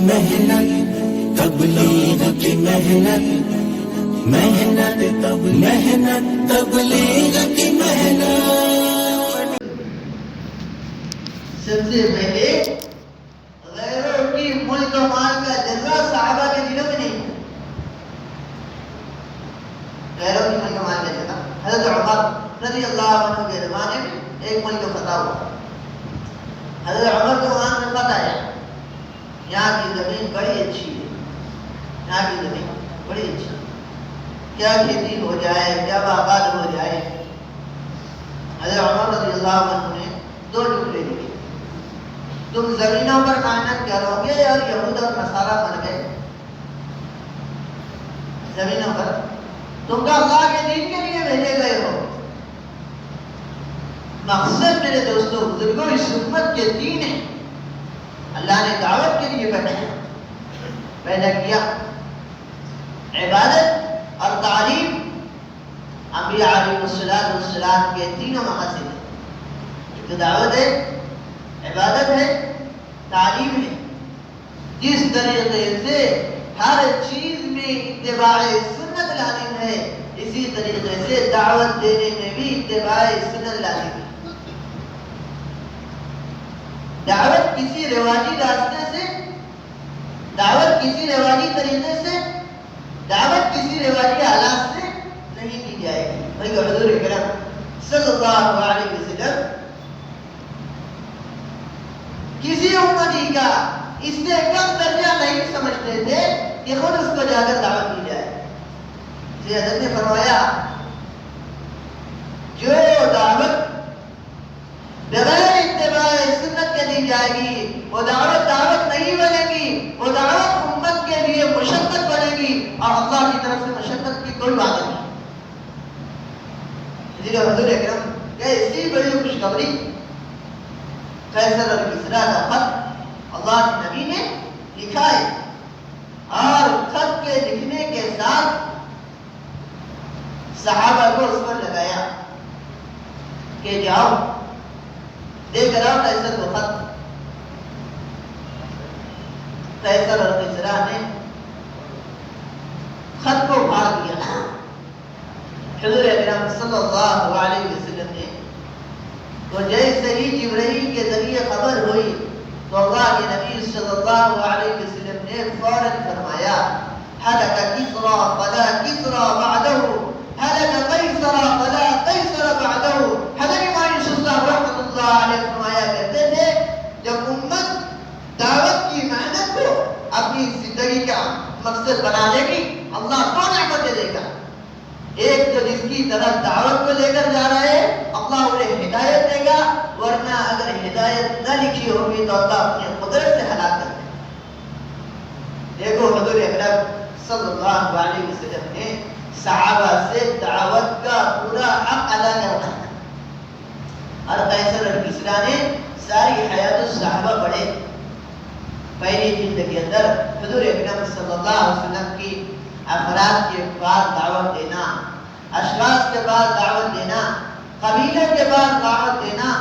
محنت تبلیغ کی محنت تبلیغ کی محنت سب سے پہلے غیروں کی ملک و مال کا جذبہ صحابہ کے دلوں میں نہیں تھا. غیروں کی ملک و مال کا جذبہ حضرت عمر رضی اللہ عنہ کے زمانے میں ایک ملک فتح ہوا. حضرت عمر کو وہاں میں پتہ ہے یہاں کی زمین بڑی اچھی ہے, یہاں کی زمین بڑی اچھی ہے, کیا کھیتی ہو جائے, کیا آباد ہو جائے. حضرت عمر رضی اللہ عنہ نے دو ٹکڑے دیے, تم زمینوں پر محنت کرو گے اور یہود اور نصارہ بن گئے. زمینوں پر تم کا اللہ کے دین کے لیے بھیجے گئے ہو. مقصد میرے دوستوں بزرگوں اس امت کے دین ہے. اللہ نے دعوت کے لیے پیدا کیا. عبادت اور تعلیم انبیاء علیہ السلام کے تینوں مقاصد ہیں. ایک تو دعوت ہے, عبادت ہے, تعلیم ہے. جس طریقے سے ہر چیز میں اتباع سنت لازم ہے, اسی طریقے سے دعوت دینے میں بھی اتباع سنت لازم ہے. دعوت کسی رواجی راستے سے, دعوت کسی رواجی طریقے سے, دعوت کسی رواجی آلات سے نہیں کی جائے گی. بلکہ حضور اکرم صلی اللہ علیہ وسلم کسی امتی کا اس سے کم درجہ نہیں سمجھتے تھے کہ خود اس کو جا کر دعوت دی جائے. حضرت نے فرمایا جو دعوت بغیر اتباع سنت کے دی جائے گی وہ دعوت نہیں بنے گی, وہ دعوت امت کے لیے مشقت بنے گی اور اللہ کی طرف سے مشقت کی کوئی بات نہیں. اس لیے حضور اکرم کہ اسی بڑی خوشخبری قیصر اور کسریٰ کا خط اللہ کے نبی نے لکھا ہے, اور خط کے لکھنے کے ساتھ صحابہ کو اس پر لگایا کہ جاؤ دے کر آؤ قیصر کو خط. قیصر اور کسریٰ نے خط کو پھاڑ دیا. حضور اکرم صلی اللہ علیہ وسلم نے تو جیسے ہی جبرائیل کے ذریعے خبر ہوئی تو اللہ کے نبی صلی اللہ علیہ وسلم نے فوراً فرمایا ہلک کسریٰ فلا کسریٰ بعدہ, ہلک قیصر فلا قیصر بعدہ. حضرت امام یوسف صاحب رحمۃ اللہ علیہ فرمایا کرتے تھے جب امت دعوت کی محنت کو اپنی زندگی کا مقصد بنا لے گی اللہ دو نعمتیں دے گا. ایک تو جس کی طرف دعوت کو لے کر جا رہا ہے اللہ انہیں ہدایت دے گا, ورنہ اگر ہدایت نہ لکھی ہوگی تو اللہ اپنی قدرت سے ہلاک کر دے گا. دیکھو حضور اکرم صلی اللہ علیہ وسلم نے صحابہ سے دعوت کا پورا حق ادا کرنا, اور قیصر اور کسریٰ نے ساری حیات الصحابہ پڑھے. پہلی جلد کے اندر حضور اکرم صلی اللہ علیہ وسلم کی افراد کے بعد دعوت دینا, اشخاص کے بعد دعوت دینا, قبیلے کے بعد دعوت دینا,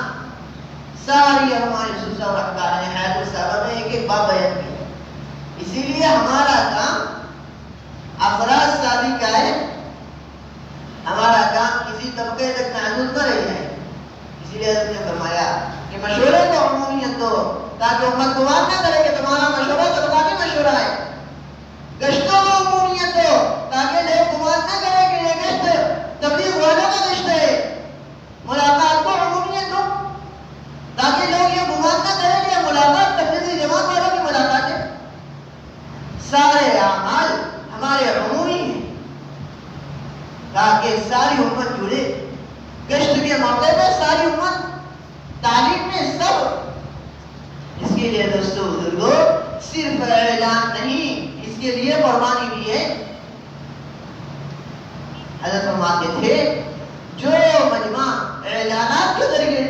ساری ہماری سلسلہ رکھتا ہے. حیات الصحابہ میں ایک ایک باب بیان کیا. اسی لیے ہمارا کام افراد شادی کا ہے, ہمارا کام کسی طبقے تک محدود نہ رہ جائے. اسی لیے حضرت نے فرمایا کہ مشورے کو عمومیت دو تاکہ امت گمان نہ کرے کہ تمہارا مشورہ طبقاتی مشورہ ہے. گشتوں کو عمومیت دو تاکہ لوگ گمان نہ کرے کہ یہ گشت تبلیغ والوں کا گشت ہے. ملاقات کو عمومیت دو تاکہ لوگ یہ گمان نہ کرے کہ یہ ملاقات تبلیغی جماعت والوں کی ملاقات ہے. سارے اعمال ہمارے عمومی ہیں تاکہ ساری امت جڑے. گشت کے موقع پہ ساری امت, تعلیم میں سب. اس کے لیے دوستو بزرگوں صرف اعلان نہیں, اس کے لیے قربانی بھی ہے. حضرت فرماتے تھے جو مجمع اعلانات کے ذریعے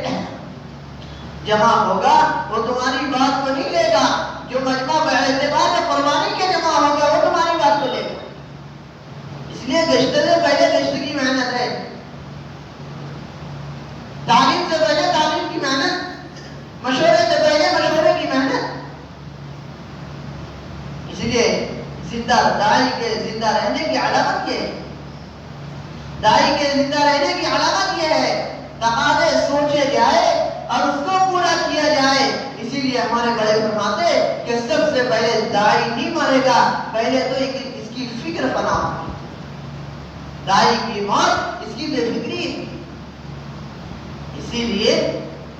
جمع ہوگا وہ تمہاری بات کو نہیں لے گا, جو مجمع باعتبار قربانی کے جمع ہوگا وہ تمہاری بات کو لے گا. اس لیے گشت سے پہلے گشت کی محنت ہے, تعلیم سے پہلے تعلیم کی محنت, مشورے سے پہلے مشورے کی محنت. اس لیے داعی کے زندہ رہنے کی علامت یہ ہے، داعی کے زندہ رہنے کی علامت یہ ہے تقاضے سوچے جائے اور اس کو پورا کیا جائے۔ اسی لیے ہمارے بڑے فرماتے کہ سب سے پہلے داعی نہیں مرے گا، پہلے تو اس کی فکر بنا، داعی کی موت اس کی بے فکری۔ اسی لیے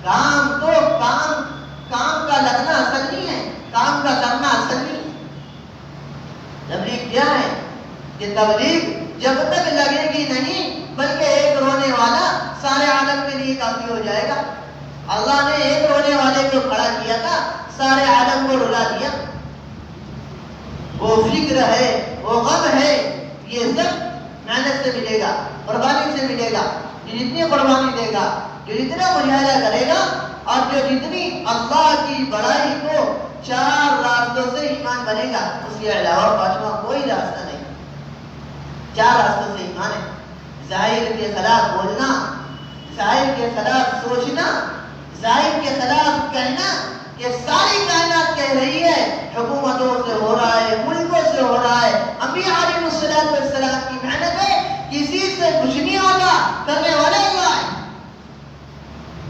کام کا لگنا اصل نہیں ہے، کام کا کرنا اصل نہیں ہے۔ تبلیغ کیا ہے کہ تبلیغ جب تک لگے گی نہیں بلکہ ایک رونے والا سارے عالم کے لیے کافی ہو جائے گا۔ اللہ نے ایک رونے والے کو کھڑا کیا تھا، سارے عالم کو رلا دیا۔ وہ فکر ہے، وہ غم ہے، یہ سب محنت سے ملے گا، قربانی سے ملے گا۔ جو جتنی قربانی دے گا، جو جتنا مجاہدہ کرے گا اور جو جتنی اللہ کی بڑائی کو چار راستوں سے ایمان بنے گا، اس کے علاوہ پانچواں کوئی راستہ نہیں۔ چار راستوں سے ایمان ہے، ظاہر کے خلاف بولنا، ظاہر کے خلاف سوچنا، ظاہر کے خلاف کہنا۔ یہ ساری کائنات کہہ رہی ہے، حکومتوں سے ہو رہا ہے، ملکوں سے ہو رہا ہے، انبیاء علیہ السلام کی محنت ہے، کسی سے کچھ نہیں ہوتا، کرنے والے اللہ ہے۔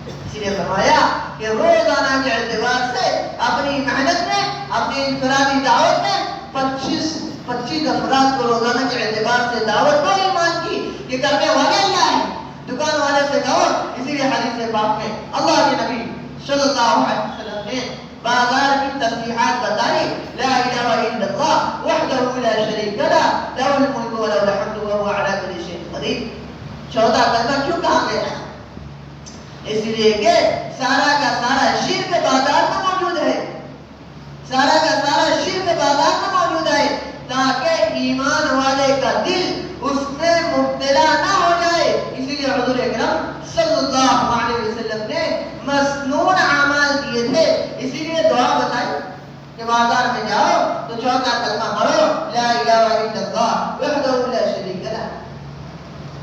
اسی لیے فرمایا کہ روزانہ کے اعتبار سے اپنی محنت میں، اپنی انفرادی دعوت میں 25 افراد کو روزانہ کے اعتبار سے دعوت کو ایمان کی، یہ کرنے والے اللہ ہے۔ دکان والے سے کہو، اسی لیے حدیث پاک میں اللہ کے نبی صلی اللہ علیہ وسلم نے بازار کی تسبیحات بتائی، لا الہ الا اللہ وحدہ لا شریک لہ لہ الملک و لہ الحمد وہو علی کل شیء قدیر۔ 14 کلمہ کیوں کہا گیا ہے؟ اس لیے کہ سارا کا سارا شرک بازار میں موجود ہے، سارا کا سارا شرک بازار میں موجود ہے، تاکہ ایمان والے کا دل اس میں مبتلا نہ ہو جائے۔ اسی لیے حضور اکرم صلی اللہ علیہ وسلم نے مسنون اعمال دیے تھے، اسی لیے دعا بتائی کہ بازار میں جاؤ تو 14 کلمہ پڑھو، لا الہ الا اللہ وحدہ لا شریک لہ،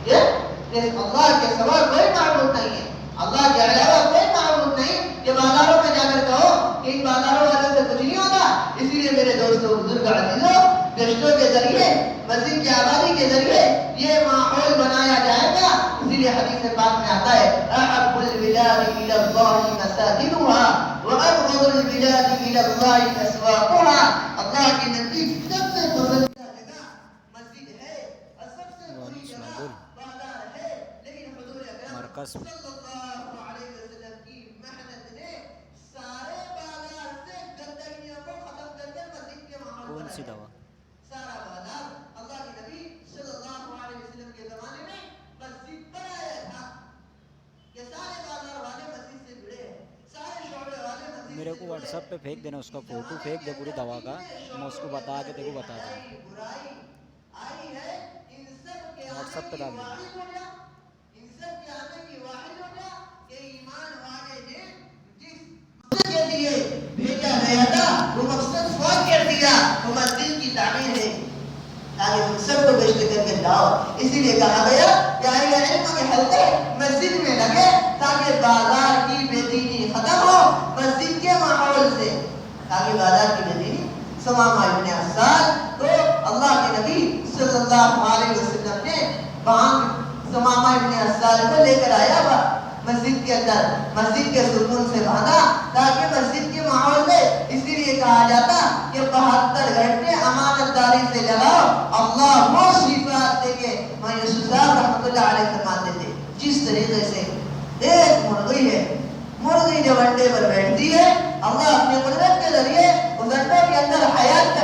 یہ اللہ کے سوا کوئی معبود نہیں ہے، اللہ کے علاوہ کوئی معبود نہیں۔ یہ بازاروں میں جا کر کہو کہ ان بازاروں والوں سے کچھ نہیں ہوتا۔ اسی لیے میرے دوستوں، بزرگ عزیزوں، گشتوں کے ذریعے، مسجد کی آبادی کے ذریعے یہ ماحول بنایا جائے گا۔ اسی لیے حدیث پاک میں آتا ہے، احب البلاد الى اللہ مساجدها وابغض البلاد الى اللہ اسواقها۔ اللہ کے نزدیک سب سے پسندیدہ جگہ مسجد ہے اور سب سے بری جگہ بازار ہے، لیکن حضور اکرم صلی اللہ علیہ وسلم کی محنت نے سارے بازار سے گندگیوں کو ختم کر کے مسجد کے ماحول کون سی بنایا۔ دوا؟ سارا بازار اللہ کے نبی صلی اللہ علیہ وسلم کے زمانے میں مسجد بنایا تھا کہ سارے بازار والے مسجد سے جڑے ہیں، سارے شعبے والے مسجد سے میرے کو واٹس ایپ پہ پھینک دینا، اس کا فوٹو پھینک دے پوری دوا کا، میں اس کو بتا کے دیکھو بتا دوں، واٹس ایپ پہ ڈال دوں۔ ان سب کے آنے کی واحد وجہ کہ ایمان والے نے جس مقصد کے لیے بھیجا گیا تھا وہ مقصد فوت کر دیا، وہ مسجد کی تعمیر ہے، تاکہ تم سب کو گشت کر کے لاؤ۔ اسی لیے کہا گیا کہ اہل علم کے حلقے مسجد میں لگے تاکہ بازار کی بے دینی ختم ہو، مسجد کے ماحول سے، تاکہ بازار کی بے دینی۔ ثمامہ ابن عسال تو اللہ کے نبی صلی اللہ علیہ وسلم نے ثمامہ ابن عسال کو لے کر آیا ہوا مسجد کے اندر، مسجد کے سکون سے باندھا تاکہ مسجد کے ماحول میں، اسی لیے کہا جاتا کہ 72 گھنٹے امانت داری سے لگاؤ، اللہ وہ صفات دے گے۔ میں یوسف صاحب رحمۃ اللہ علیہ فرماتے تھے، جس طریقے سے ایک مرغی ہے، مرغی جب انڈے پر بیٹھتی ہے، اللہ اپنے قدرت کے ذریعے اس انڈے کے اندر حیات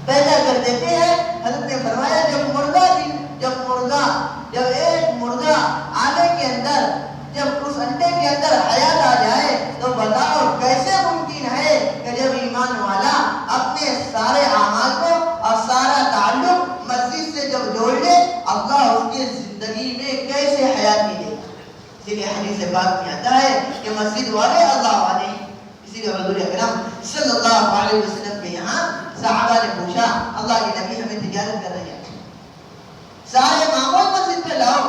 پیدا کر دیتے ہیں۔ حضرت نے فرمایا جب ایک مرغا آنے کے اندر، جب اس انڈے کے اندر حیات آ جائے تو بتاؤ کیسے ممکن ہے کہ جب ایمان والا اپنے سارے اعمال کو اور سارا تعلق مسجد سے جب جوڑ لے، اللہ اس کی زندگی میں کیسے حیات ملے۔ اسی لیے حدیث پاک میں آتا ہے کہ مسجد والے اللہ والے ہیں۔ اسی لیے حضور اکرم صلی اللہ علیہ وسلم کے یہاں صحابہ نے پوچھا، اللہ کے نبی ہمیں تجارت کر رہے ہیں، سارے معمول مسجد پر لاؤ،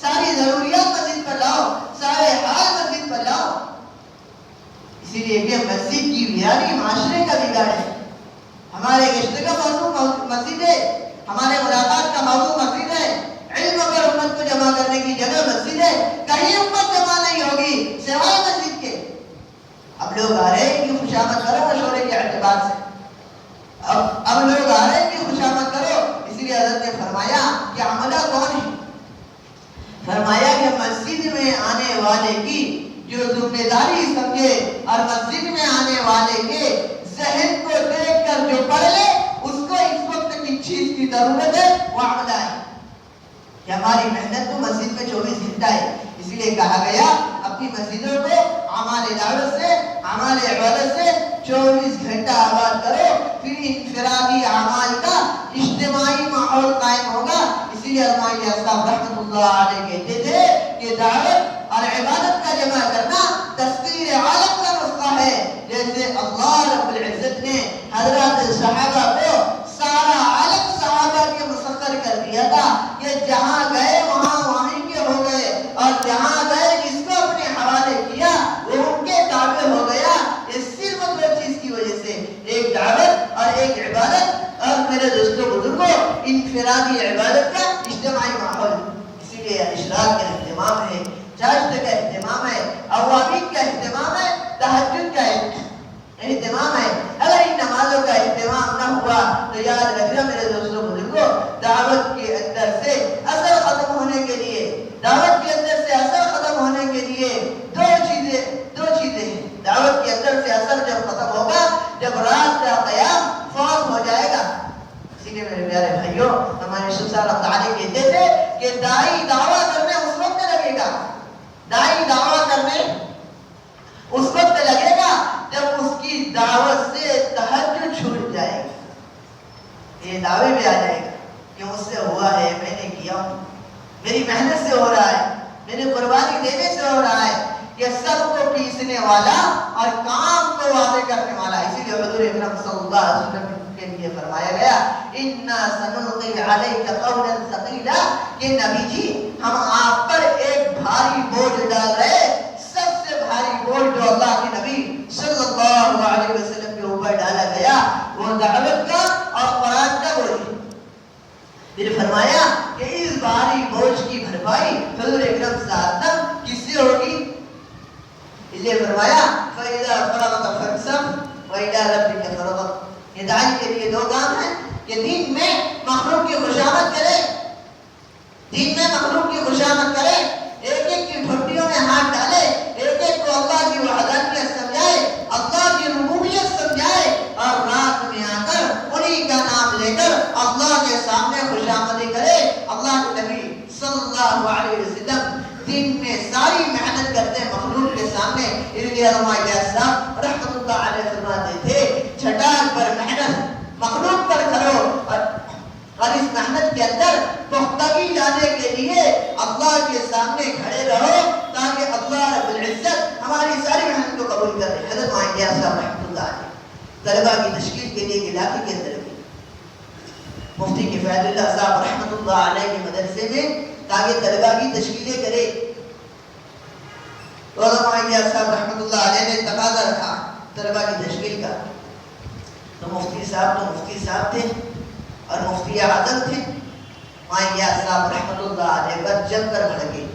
ساری ضروریات مسجد پر لاؤ، سارے حال مسجد پر لاؤ۔ اسی لیے کہ مسجد کی بیاری معاشرے کا بگاڑ ہے، ہمارے عشق کا موضوع مسجد ہے، ہمارے ملاقات کا موضوع مسجد ہے، علم پر امت کو جمع کرنے کی جگہ مسجد ہے، کہیں امت جمع نہیں ہوگی سوائے مسجد کے۔ اب لوگ آ رہے ہیں کہ خوشامد کرو مشورے کے اعتبار سے، اب لوگ آ رہے ہیں کہ خوشامد کرو، اسی لیے حضرت نے فرمایا کہ عملہ کون ہے؟ فرمایا کہ مسجد میں آنے والے کی جو ذمہ داری سمجھے اور مسجد میں آنے والے کے ذہن کو دیکھ کر جو پڑھ لے اس کو اس وقت کس چیز کی ضرورت ہے؟ وہ عملہ ہے کہ ہماری محنت تو مسجد میں 24 گھنٹہ ہے، اسی لیے کہا گیا اپنی مسجدوں کو اعمال دعوت سے اعمال عبادت سے 24 گھنٹہ آباد کرو، پھر انفرادی اعمال کا اجتماعی ماحول قائم ہوگا۔ اسی لیے علماء صاحب رحمۃ اللہ علیہ کہتے تھے کہ دعوت اور عبادت کا جمع کرنا تسخیر عالم کا نسخہ ہے، جیسے اللہ رب العزت نے حضرات صحابہ کو سارا عالم صحابہ کے مسخر کر دیا تھا کہ جہاں گئے وہاں وہیں کے ہو گئے، اور جہاں گئے جس کو اپنے حوالے کیا وہ ان کے تابع ہو گیا۔ اس صرف دو چیز کی وجہ سے، ایک دعوت اور ایک عبادت، اور میرے دوستوں بزرگوں انفرادی عبادت کا اجتماعی ماحول۔ اسی لیے اشراق کا اہتمام ہے، چاشت کا اہتمام ہے، اوابین کا اہتمام ہے، تہجد کا اہتمام ہے۔ اگر ان نمازوں کا اہتمام نہ ہوا تو یاد رکھنا میرے دوستوں بزرگوں، دعوت کے اندر سے اثر ختم ہونے کے لیے، دعوت کے اندر سے اثر ختم ہونے کے لیے دو چیزیں ہیں۔ دعوت کے اندر سے اثر جب ختم ہوگا جب رات کا قیام فوت ہو جائے گا۔ اسی لیے میرے پیارے بھائیوں، ہمارے شیخ صاحب تعالی کہتے تھے کہ داعی دعویٰ کرنے اس وقت لگے گا، داعی دعویٰ کرنے اس وقت لگے گا جب اس کی دعوت سے تہجد چھوٹ جائے گی۔ یہ دعوے بھی آ جائے گا کہ مجھ سے ہوا ہے، میں نے کیا ہوں، میری محنت سے ہو رہا ہے، میری قربانی دینے سے ہو رہا ہے، یہ سب کو پیسنے والا اور کام کو واضح کرنے والا۔ اسی لیے حضور اکرم صلی اللہ علیہ وسلم کے لیے فرمایا گیا اِنَّا سَنُلْقِي عَلَيْكَ قَوْلًا ثَقِيلًا کہ نبی جی ہم آپ پر ایک بھاری بوجھ ڈال رہے، سب سے بھاری بوجھ جو اللہ کے نبی صلی اللہ علیہ وسلم کے اوپر ڈالا گیا وہ دعوت کا اور قرآن کا بوجھ ہے۔ پھر فرمایا کہ اس بھاری بوجھ کی بھرپائی حضور اکرم صلی اللہ علیہ وسلم کس سے ہوگی؟ اس لیے فرمایا فَإِذَا فَرَغْتَ فَانْصَبْ وَإِلَىٰ رَبِّكَ فَارْغَب۔ یہ داعی کے لیے دو کام ہیں کہ دین میں مخلوق کی خوشامد کرے، دین میں مخلوق کی خوشامد کرے، ایک ایک کی ٹھوٹیوں میں ہاتھ ڈالے، ایک ایک کو اللہ کی وحدانیت سمجھائے، اللہ کی ربوبیت سمجھائے، اور رات میں آ کر انہی کا نام لے کر اللہ کے سامنے خوشامدی کرے۔ اللہ کے نبی صلی اللہ علیہ وسلم دین میں ساری محنت کرتے مخلوق کے سامنے، اس لیے علماء صاحب رحمۃ اللہ علیہ فرماتے تھے چھٹان پر محنت مخلوق پر کرو، اور اس محنت کے اندر پختگی لانے کے لیے اللہ کے سامنے کھڑے رہو تاکہ اللہ رب العزت ہماری ساری محنت کو قبول کر لے۔ حضرت معاویہ صاحب رحمۃ اللہ علیہ طلبہ کی تشکیل کے لیے علاقے کے اندر مفتی کفایت اللہ صاحب رحمۃ اللہ علیہ کے مدرسے میں تاکہ طلبہ کی تشکیلیں کرے، تو معاویہ صاحب رحمۃ اللہ علیہ نے تقاضا رکھا طلبہ کی تشکیل کا، تو مفتی صاحب تھے اور مفتی اعظم تھے، معاویہ صاحب رحمۃ اللہ علیہ پر جم کر بھڑکے،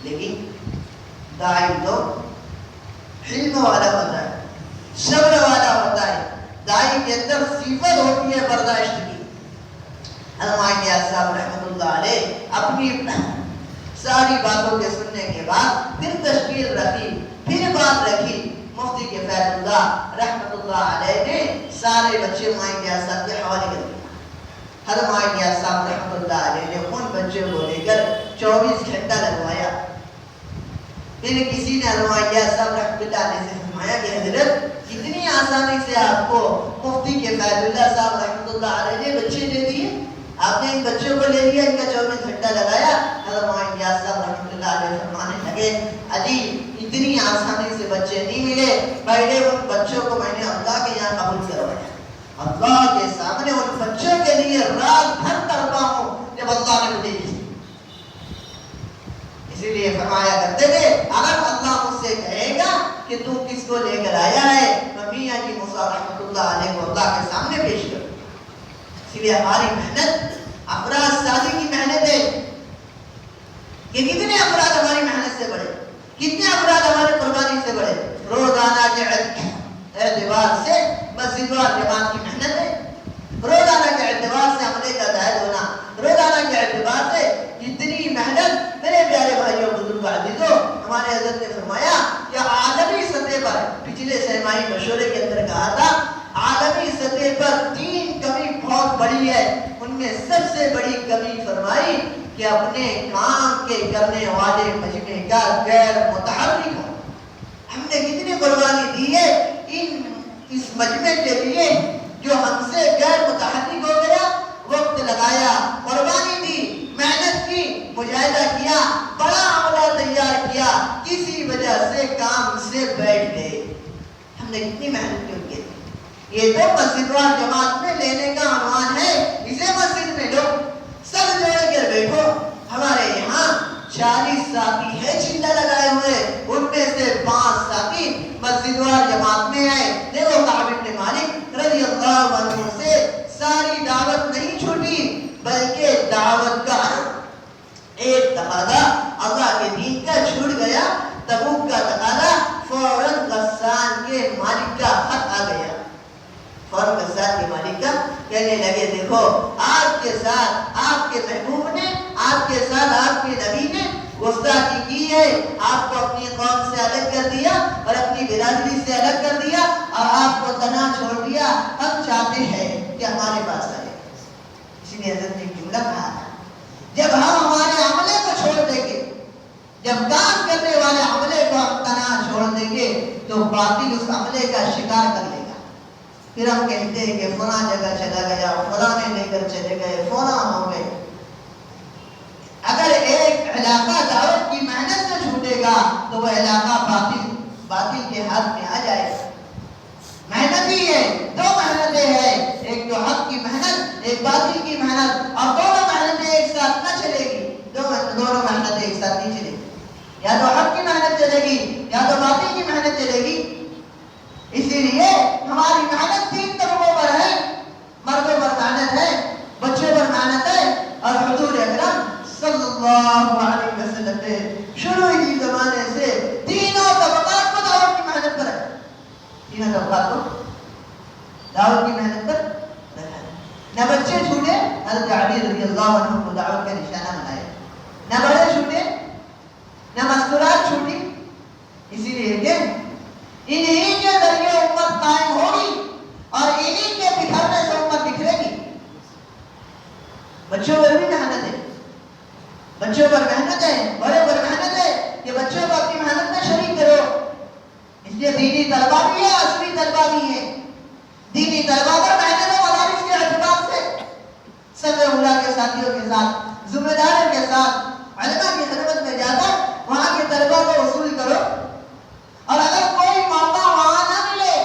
لیکن داعی تو حلم والا ہوتا ہے، صبر والا ہوتا ہے، داعی کے اندر صفت ہوتی ہے برداشت کی۔ معاویہ صاحب رحمۃ اللہ علیہ اپنی ساری باتوں کے سننے کے بعد پھر تشکیل رکھی، پھر بات رکھی، مفتی کفایت اللہ رحمۃ اللہ علیہ نے سارے بچے معاویہ صاحب کے حوالے کر دیا۔ حضرت معاویہ صاحب رحمۃ اللہ علیہ نے ان بچوں کو لے کر 24 گھنٹہ لگوایا۔ پھر کسی نے معاویہ صاحب رحمۃ اللہ علیہ سے فرمایا کہ حضرت کتنی آسانی سے آپ کو مفتی کفایت اللہ صاحب رحمۃ اللہ علیہ نے بچے دے دیے، آپ نے ان بچوں کو لے لیا، ان کا 24 گھنٹہ لگایا۔ حضرت معاویہ صاحب رحمۃ اللہ علیہ فرمانے لگے علی اتنی آسانی سے بچے نہیں ملے، پہلے ان بچوں کو میں نے اللہ کے یہاں قبول کروایا، اللہ کے سامنے ان بچوں کے لیے رات بھر تڑپا ہوں جب اللہ نے مجھے دی۔ اسی لیے فرمایا کرتے تھے اگر اللہ مجھ سے کہے گا کہ تو کس کو لے کر آیا ہے، میاں جی موسیٰ رحمۃ اللہ اللہ علیہ کو اللہ کے سامنے پیش کرو. اس لیے ہماری محنت افراد سازی کی محنت ہے کہ کتنے افراد ہماری محنت سے بڑھے, کتنے افراد ہماری قربانی سے بڑھے. روزانہ کے اعتبار سے مسجد و جماعت کی محنت ہے, روزانہ کے اعتبار سے عملے کا زائد ہونا, روزانہ کے اعتبار سے اتنی محنت. میرے پیارے بھائیوں بزرگوں عزیزوں, ہمارے حضرت نے فرمایا کہ عالمی سطح پر, پچھلے سرمائی مشورے کے اندر کہا تھا, عالمی سطح پر 3 کمی بہت بڑی ہے. ان میں سب سے بڑی کمی فرمائی کہ اپنے کام کے کرنے والے مجمع کا غیر متحرک ہو. ہم نے کتنی قربانی دی ہے اس مجمع کے لیے جو ہم سے غیر متحرک ہو گیا. وقت لگایا, قربانی دی, محنت کی, مجاہدہ کیا, بڑا عملہ تیار کیا, کسی وجہ سے کام سے بیٹھ گئے. ہم نے کتنی محنت کی ان کے. یہ تو مسجد و جماعت میں لینے کا عنوان ہے. اسے مسجد میں لو, سب جوڑ کر بیٹھو. ہمارے یہاں 40 ساتھی ہے چلہ لگائے ہوئے, ان میں سے 5 ساتھی مسجد و جماعت میں آئے. دیکھو کعب بن مالک رضی اللہ عنہ سے ساری دعوت نہیں چھوٹی, بلکہ دعوت کا ایک تقاضا اللہ کے دین کا چھوٹ گیا. تبوک کا تقاضا, فوراً غسان کے مالک کا خط آ گیا. فوراً غسان کے مالک کا کہنے لگے دیکھو آپ کے ساتھ آپ کے محبوب نے, آپ کے ساتھ آپ کے نبی نے گستاخی کی ہے, آپ کو اپنی قوم سے الگ کر دیا اور اپنی برادری سے الگ کر دیا اور آپ کو تنہا چھوڑ دیا. ہم چاہتے ہیں کہ ہمارے پاس آئے. اسی لیے حضرت نے جملہ کہا تھا, جب ہم ہمارے عملے کو چھوڑ دیں گے, جب کام کرنے والے عملے کو ہم تنہا چھوڑ دیں گے تو باطل اس عملے کا شکار کر لے گا. پھر ہم کہتے ہیں کہ فلاں جگہ چلا گیا, فلاں نے لے کر چلے گئے, فلاں ہو گئے. اگر ایک علاقہ دعوت کی محنت سے چھوٹے گا تو وہ علاقہ باطل کے ہاتھ میں آ جائے گا. محنت ہی ہے, 2 محنتیں ہیں, ایک تو حق کی محنت, ایک باطل کی محنت, اور دونوں محنتیں ایک ساتھ نہ چلے گی. دونوں محنتیں ایک ساتھ نہیں چلے گی. یا تو حق کی محنت چلے گی یا تو باطل کی محنت چلے گی. اسی لیے ہماری محنت 3 طبقوں پر ہے. مردوں پر محنت ہے, بچوں پر محنت ہے, اور حضور اکرم صلی اللہ علیہ وسلم نے شروعی زمانے سے تینوں طبقات کو دعوت کی محنت پر ہے. تینوں طبقات کو دعوت کی محنت پر رکھا ہے. نہ بچے چھوٹے, حضرت علی رضی اللہ عنہ کو دعوت کا نشانہ بنایا, نہ بڑے چھوٹے, نہ مستورات چھوٹی. اسی لیے کہ انہی کے ذریعے امت قائم ہوگی اور انہی کے بکھرنے سے امت بکھرے گی. بچوں پر بھی محنت ہے, بچوں پر محنت ہے, بڑے پر محنت ہے کہ بچوں کو اپنی محنت میں شریک کرو. اس لیے دینی طلبہ بھی ہے, عصری طلبہ بھی ہے. دینی طلبہ پر محنت و مدارس کے اعتبار سے سب اولیاء کے ساتھیوں کے ساتھ, ذمہ داروں کے ساتھ علماء کی خدمت میں جا کر وہاں کے طلبہ کو وصول کرو. اور اگر کوئی موقع وہاں نہ ملے,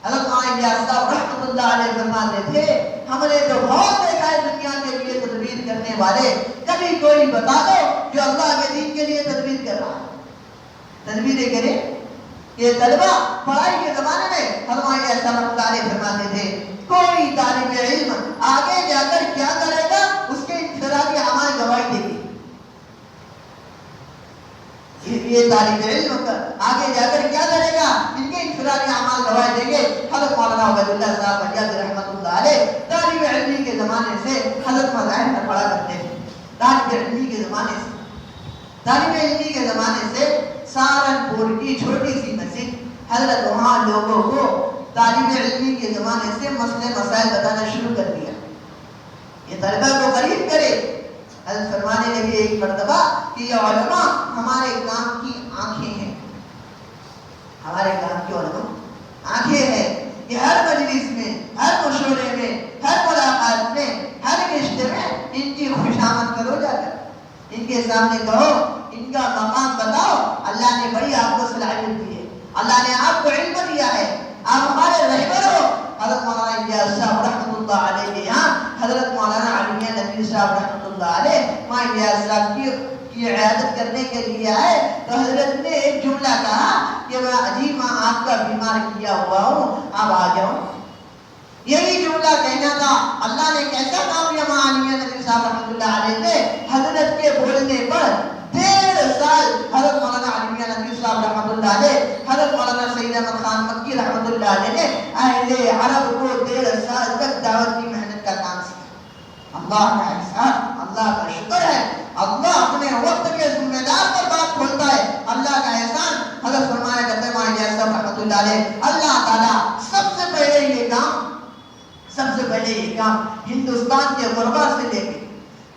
حضرت معاویہ صاحب رحمۃ اللہ علیہ فرماتے تھے, ہم نے تو بہت دیکھا ہے دنیا کے لیے تدبیر کرنے والے, کبھی کوئی بتا دو جو اللہ کے دین کے لیے تدبیر کر رہا ہے. تدبیریں کرے. یہ طلبہ پڑھائی کے زمانے میں حضرت معاویہ صاحب رحمۃ اللہ علیہ فرماتے تھے, کوئی طالب علم آگے جا کر کیا کرے گا, اس کے انفرادی اعمال گواہی دے گی. یہ طالب علم آگے جا کر کیا کرے گا, ان کے انفرادی اعمال گواہی دیں گے. حضرت مولانا عبید اللہ صاحب بنیاد رحمۃ اللہ علیہ طالب علمی کے زمانے سے حضرت مذاہب میں پڑھا کرتے تھے. طالب علمی کے زمانے سے سہارنپور کی چھوٹی سی مسجد, حضرت وہاں لوگوں کو طالب علمی کے زمانے سے مسئلے مسائل بتانا شروع کر دیا. یہ طلبہ کو قریب کرے. حضرت فرمانے لگے ایک مرتبہ کہ یہ علماء ہمارے کام کی آنکھیں ہیں, ہمارے کام کی علماء آنکھیں ہیں. یہ ہر مجلس میں, ہر مشورے میں, ہر ملاقات میں, ہر رشتے میں ان کی خوشامد کرو. جا کر ان کے سامنے کہو, ان کا مقام بتاؤ. اللہ نے بڑی آپ کو صلاحیت دی ہے, اللہ نے آپ کو علم دیا ہے, آپ ہمارے رہبر ہو. حضرت مولانا الیاس صاحب رحمۃ اللہ علیہ کے یہاں حضرت مولانا علی نبی صاحب رحمۃ اللہ علیہ ماں الیاس صاحب کی عیادت کرنے کے لیے آئے تو حضرت نے ایک جملہ کہا کہ میں عجیب ماں آپ کا بیمار کیا ہوا ہوں, اب آ جاؤ. یہی جملہ کہنا تھا. اللہ نے کیسا کام کیا معالمیہ نبی صاحب رحمۃ اللہ علیہ پہ. حضرت کے بولنے پر 1.5 سال حضرت مولانا عالمیہ نبی صاحب رحمۃ اللہ علیہ, حضرت مولانا سید احمد خان مکی رحمۃ اللہ علیہ نے اہل عرب کو 1.5 سال تک دعوت کی محنت کا کام سکھایا. اللہ کا احسان, اللہ کا شکر ہے. اللہ اپنے وقت کے ذمہ دار پر بات کھولتا ہے. اللہ کا احسان. حضرت فرمایا کرتے ہیں رحمۃ اللہ علیہ, اللہ تعالیٰ سب سے پہلے یہ کام ہندوستان کے غربا سے لے کے,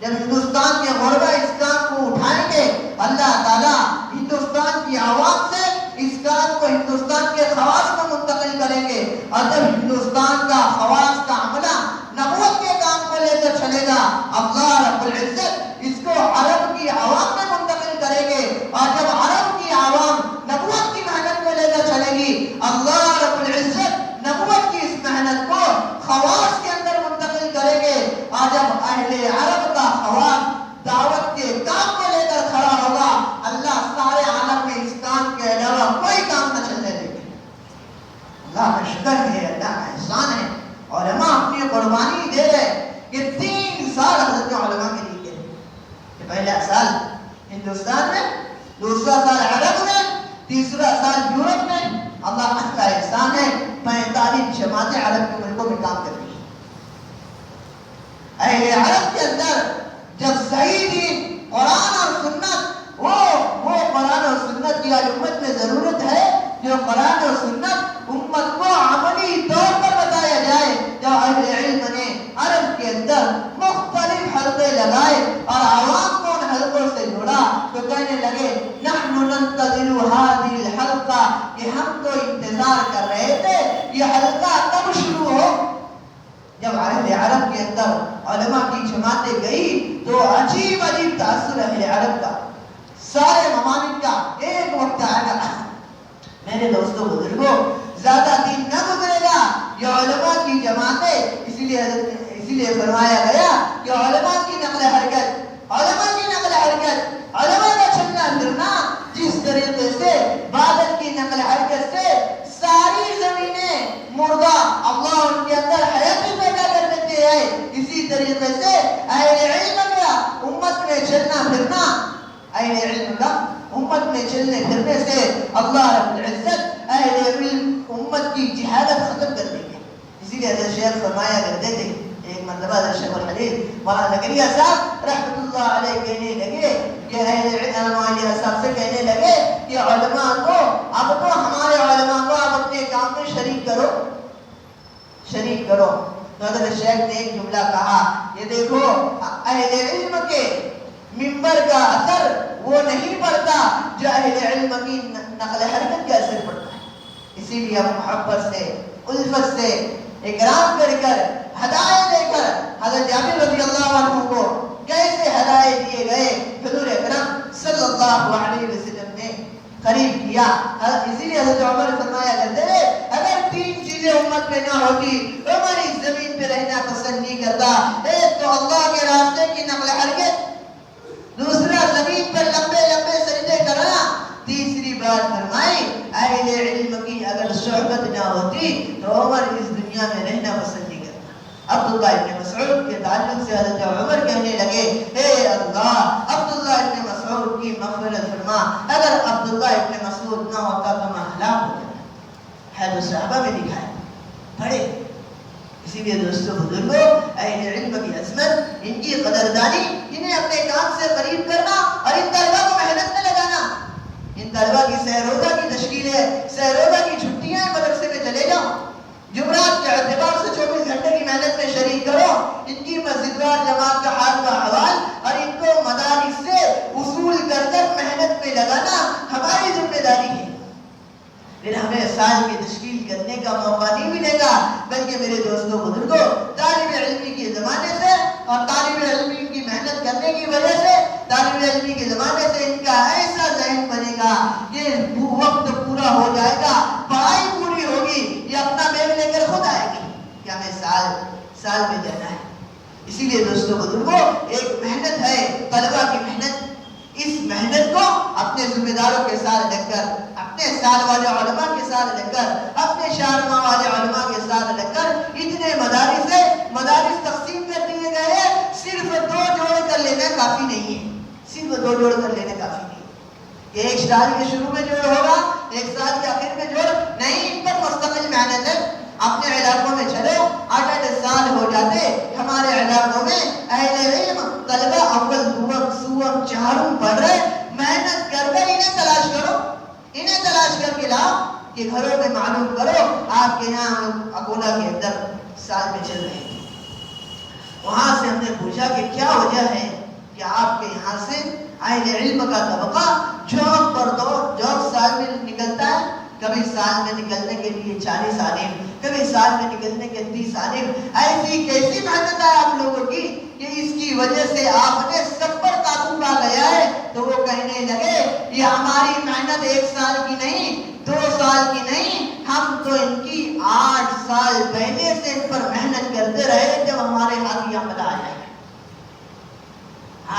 جب ہندوستان کے غربا اس کام کو اٹھائیں گے, اللہ تعالیٰ ہندوستان کی عوام سے اس کام کو ہندوستان کے خواص میں منتقل کریں گے. اور جب ہندوستان کا خواص کا عملہ نبوت کے کام کو لے کر چلے گا, اللہ رب العزت اس کو عرب کی عوام میں منتقل کریں گے. اور جب عرب کی عوام نبوت کی محنت کو لے کر چلے گی, اللہ رب العزت نبوت کی اس محنت کو خواص کے اندر منتقل کریں گے. اور جب اہل عرب کا خواص دعوت کے کام کو لے کر کھڑا ہوگا, اللہ سارے عالم میں اس کام کے علاوہ کوئی کام نہ چلنے دیں گے. اللہ کا شکر ہے, اللہ کا احسان ہے. علماء اپنی قربانی دے رہے کہ 3 سال حضرت علماء کے لیے کہ پہلا سال ہندوستان میں, دوسرا سال عرب میں, تیسرا سال یورپ میں. اللہ کا احسان ہے 45 جماعتیں عرب کے ملکوں میں کام کر رہی ہیں. اہل عرب کے اندر جب صحیح دین قرآن اور سنت, وہ قرآن اور سنت کی آج امت میں ضرورت ہے جو قرآن اور سنت امت کو عملی طور پر بتایا جائے. جو اہل علم نے عرب کے اندر مختلف حلقے لگائے اور عوام کو ان حلقوں سے جوڑا تو کہنے لگے نحن ننتظر هذه الحلقہ, کہ ہم تو انتظار کر رہے تھے یہ حلقہ کب شروع ہو. جب اہل عرب کے اندر علماء کی جماعتیں گئی تو عجیب تاثر اہل عرب کا, سارے ممالک کا ایک وقت آئے گا. میرے دوستوں بزرگوں, زیادہ دن نہ گزرے گا یہ علماء کی جماعتیں, اسی لیے فرمایا گیا کہ علماء کی نقل حرکت, علماء کا چلنا پھرنا جس طریقے سے بادل کی نقل حرکت سے ساری زمینیں مردہ اللہ ان کے اندر حیات پیدا کر دیتے ہیں, اسی طریقے سے اہل علم کا امت میں چلنا پھرنا, اہل علم کا امت میں چلنے پھرنے سے اللہ رب العزت اہل علم امت کی جہالت ختم کر دیں گے. اسی لیے حضرت شیخ فرمایا کرتے تھے, ایک مرتبہ حضرت شیخ الحدیث مولانا زکریا صاحب رحمۃ اللہ علیہ کہنے لگے کہ اہل علماء صاحب سے کہنے لگے کہ علماء کو اب تو ہمارے علماء کو آپ اپنے کام میں شریک کرو. تو حضرت شیخ نے ایک جملہ کہا, یہ دیکھو اہل علم کے منبر کا اثر وہ نہیں پڑتا جو اہل علم کی نقل حرکت کا اثر پڑتا ہے. اسی لیے ہم محبت سے, الفت سے, اکرام کر ہدایت دے کر حضرت جابر رضی اللہ عنہ کو کیسے ہدایت دیے گئے حضور اکرم صلی اللہ علیہ وسلم نے قریب کیا. اسی لیے حضرت عمر فرمایا کرتے ہیں اگر 3 چیزیں امت میں نہ ہوتی عمر اس زمین پہ رہنا پسند نہیں کرتا. ایک تو اللہ کے راستے کی نقل حرکت, دوسرا زمین پر لمبے لمبے سجدے کرنا, تیسری بات فرمائی اہل علم کی اگر صحبت نہ ہوتی تو عمر اس دنیا میں رہنا پسند نہیں کرتا. عبداللہ ابن مسعود کے تعلق سے حضرت عمر کہنے لگے اے اللہ عبداللہ ابن مسعود کی مغفرت فرما, اگر عبداللہ ابن مسعود نہ ہوتا تو میں ہلاک ہو جاتا. حید صحابہ میں لکھا ہے, پڑھے. اسی لیے دوستو بزرگوں, اہل علم کی عظمت, ان کی قدردانی, انہیں اپنے کام سے قریب کرنا اور ان طلبہ کو محنت میں لگانا. ان طلبہ کی سہروزہ کی تشکیل ہے, سہروزہ کی چھٹیاں مدرسے میں چلے جاؤ, جمعرات کے اعتبار سے 24 گھنٹے کی محنت میں شریک کرو. ان کی مسجدوار جماعت کا حال کا حوال اور ان کو مدارس سے اصول کر محنت میں لگانا ہماری ذمہ داری ہے. پھر ہمیں سال کی تشکیل کرنے کا موقع نہیں ملے گا, بلکہ میرے دوستوں بزرگوں طالب علمی کے زمانے سے اور طالب علمی کی محنت کرنے کی وجہ سے طالب علمی کے زمانے سے ان کا ایسا ذہن بنے گا کہ وقت پورا ہو جائے گا, پڑھائی پوری ہوگی, یہ اپنا بیگ لے کر خود آئے گی کہ ہمیں سال میں جانا ہے. اسی لیے دوستوں بزرگوں ایک محنت ہے طلبہ کی محنت, اس محنت کو اپنے ذمہ داروں کے ساتھ لگ کر اپنے سال والے علماء کے ساتھ لگ کر، اپنے شارما والے علماء کے ساتھ لگ کر اتنے مدارس تقسیم کر دیے گئے ہیں. صرف 2 جوڑ کر لینا کافی نہیں ہے، صرف 2 جوڑ کر لینا کافی نہیں ہے کہ ایک سال کے شروع میں جوڑ ہوگا، ایک سال کے آخر میں جوڑ نہیں. ان پر مستقل محنت ہے. اپنے علاقوں میں چلو، 8 سال ہو جاتے ہمارے علاقوں میں اہل علم طلبہ اول دوم سوم چہارم پڑھ رہے. محنت کر کر انہیں تلاش کرو، انہیں تلاش کر کے لاؤ کہ گھروں میں معلوم کرو آپ کے یہاں اکولا کے اندر سال میں چل رہے ہیں. وہاں سے ہم نے پوچھا کہ کیا وجہ ہے کہ آپ کے یہاں سے اہل علم کا طبقہ جوب پر جوب سال میں نکلتا ہے. کبھی سال میں نکلنے کے لیے 40 عالم، کبھی سال میں نکلنے کے 30 عالم. ایسی کیسی محنت ہے آپ لوگوں کی کہ اس کی وجہ سے آپ نے سب پر قابو پا گیا ہے. تو وہ کہنے لگے یہ ہماری محنت 1 سال کی نہیں، 2 سال کی نہیں، ہم تو ان کی 8 سال پہلے سے ان پر محنت کرتے رہے جب ہمارے ہاتھ یہ عمل آیا ہے.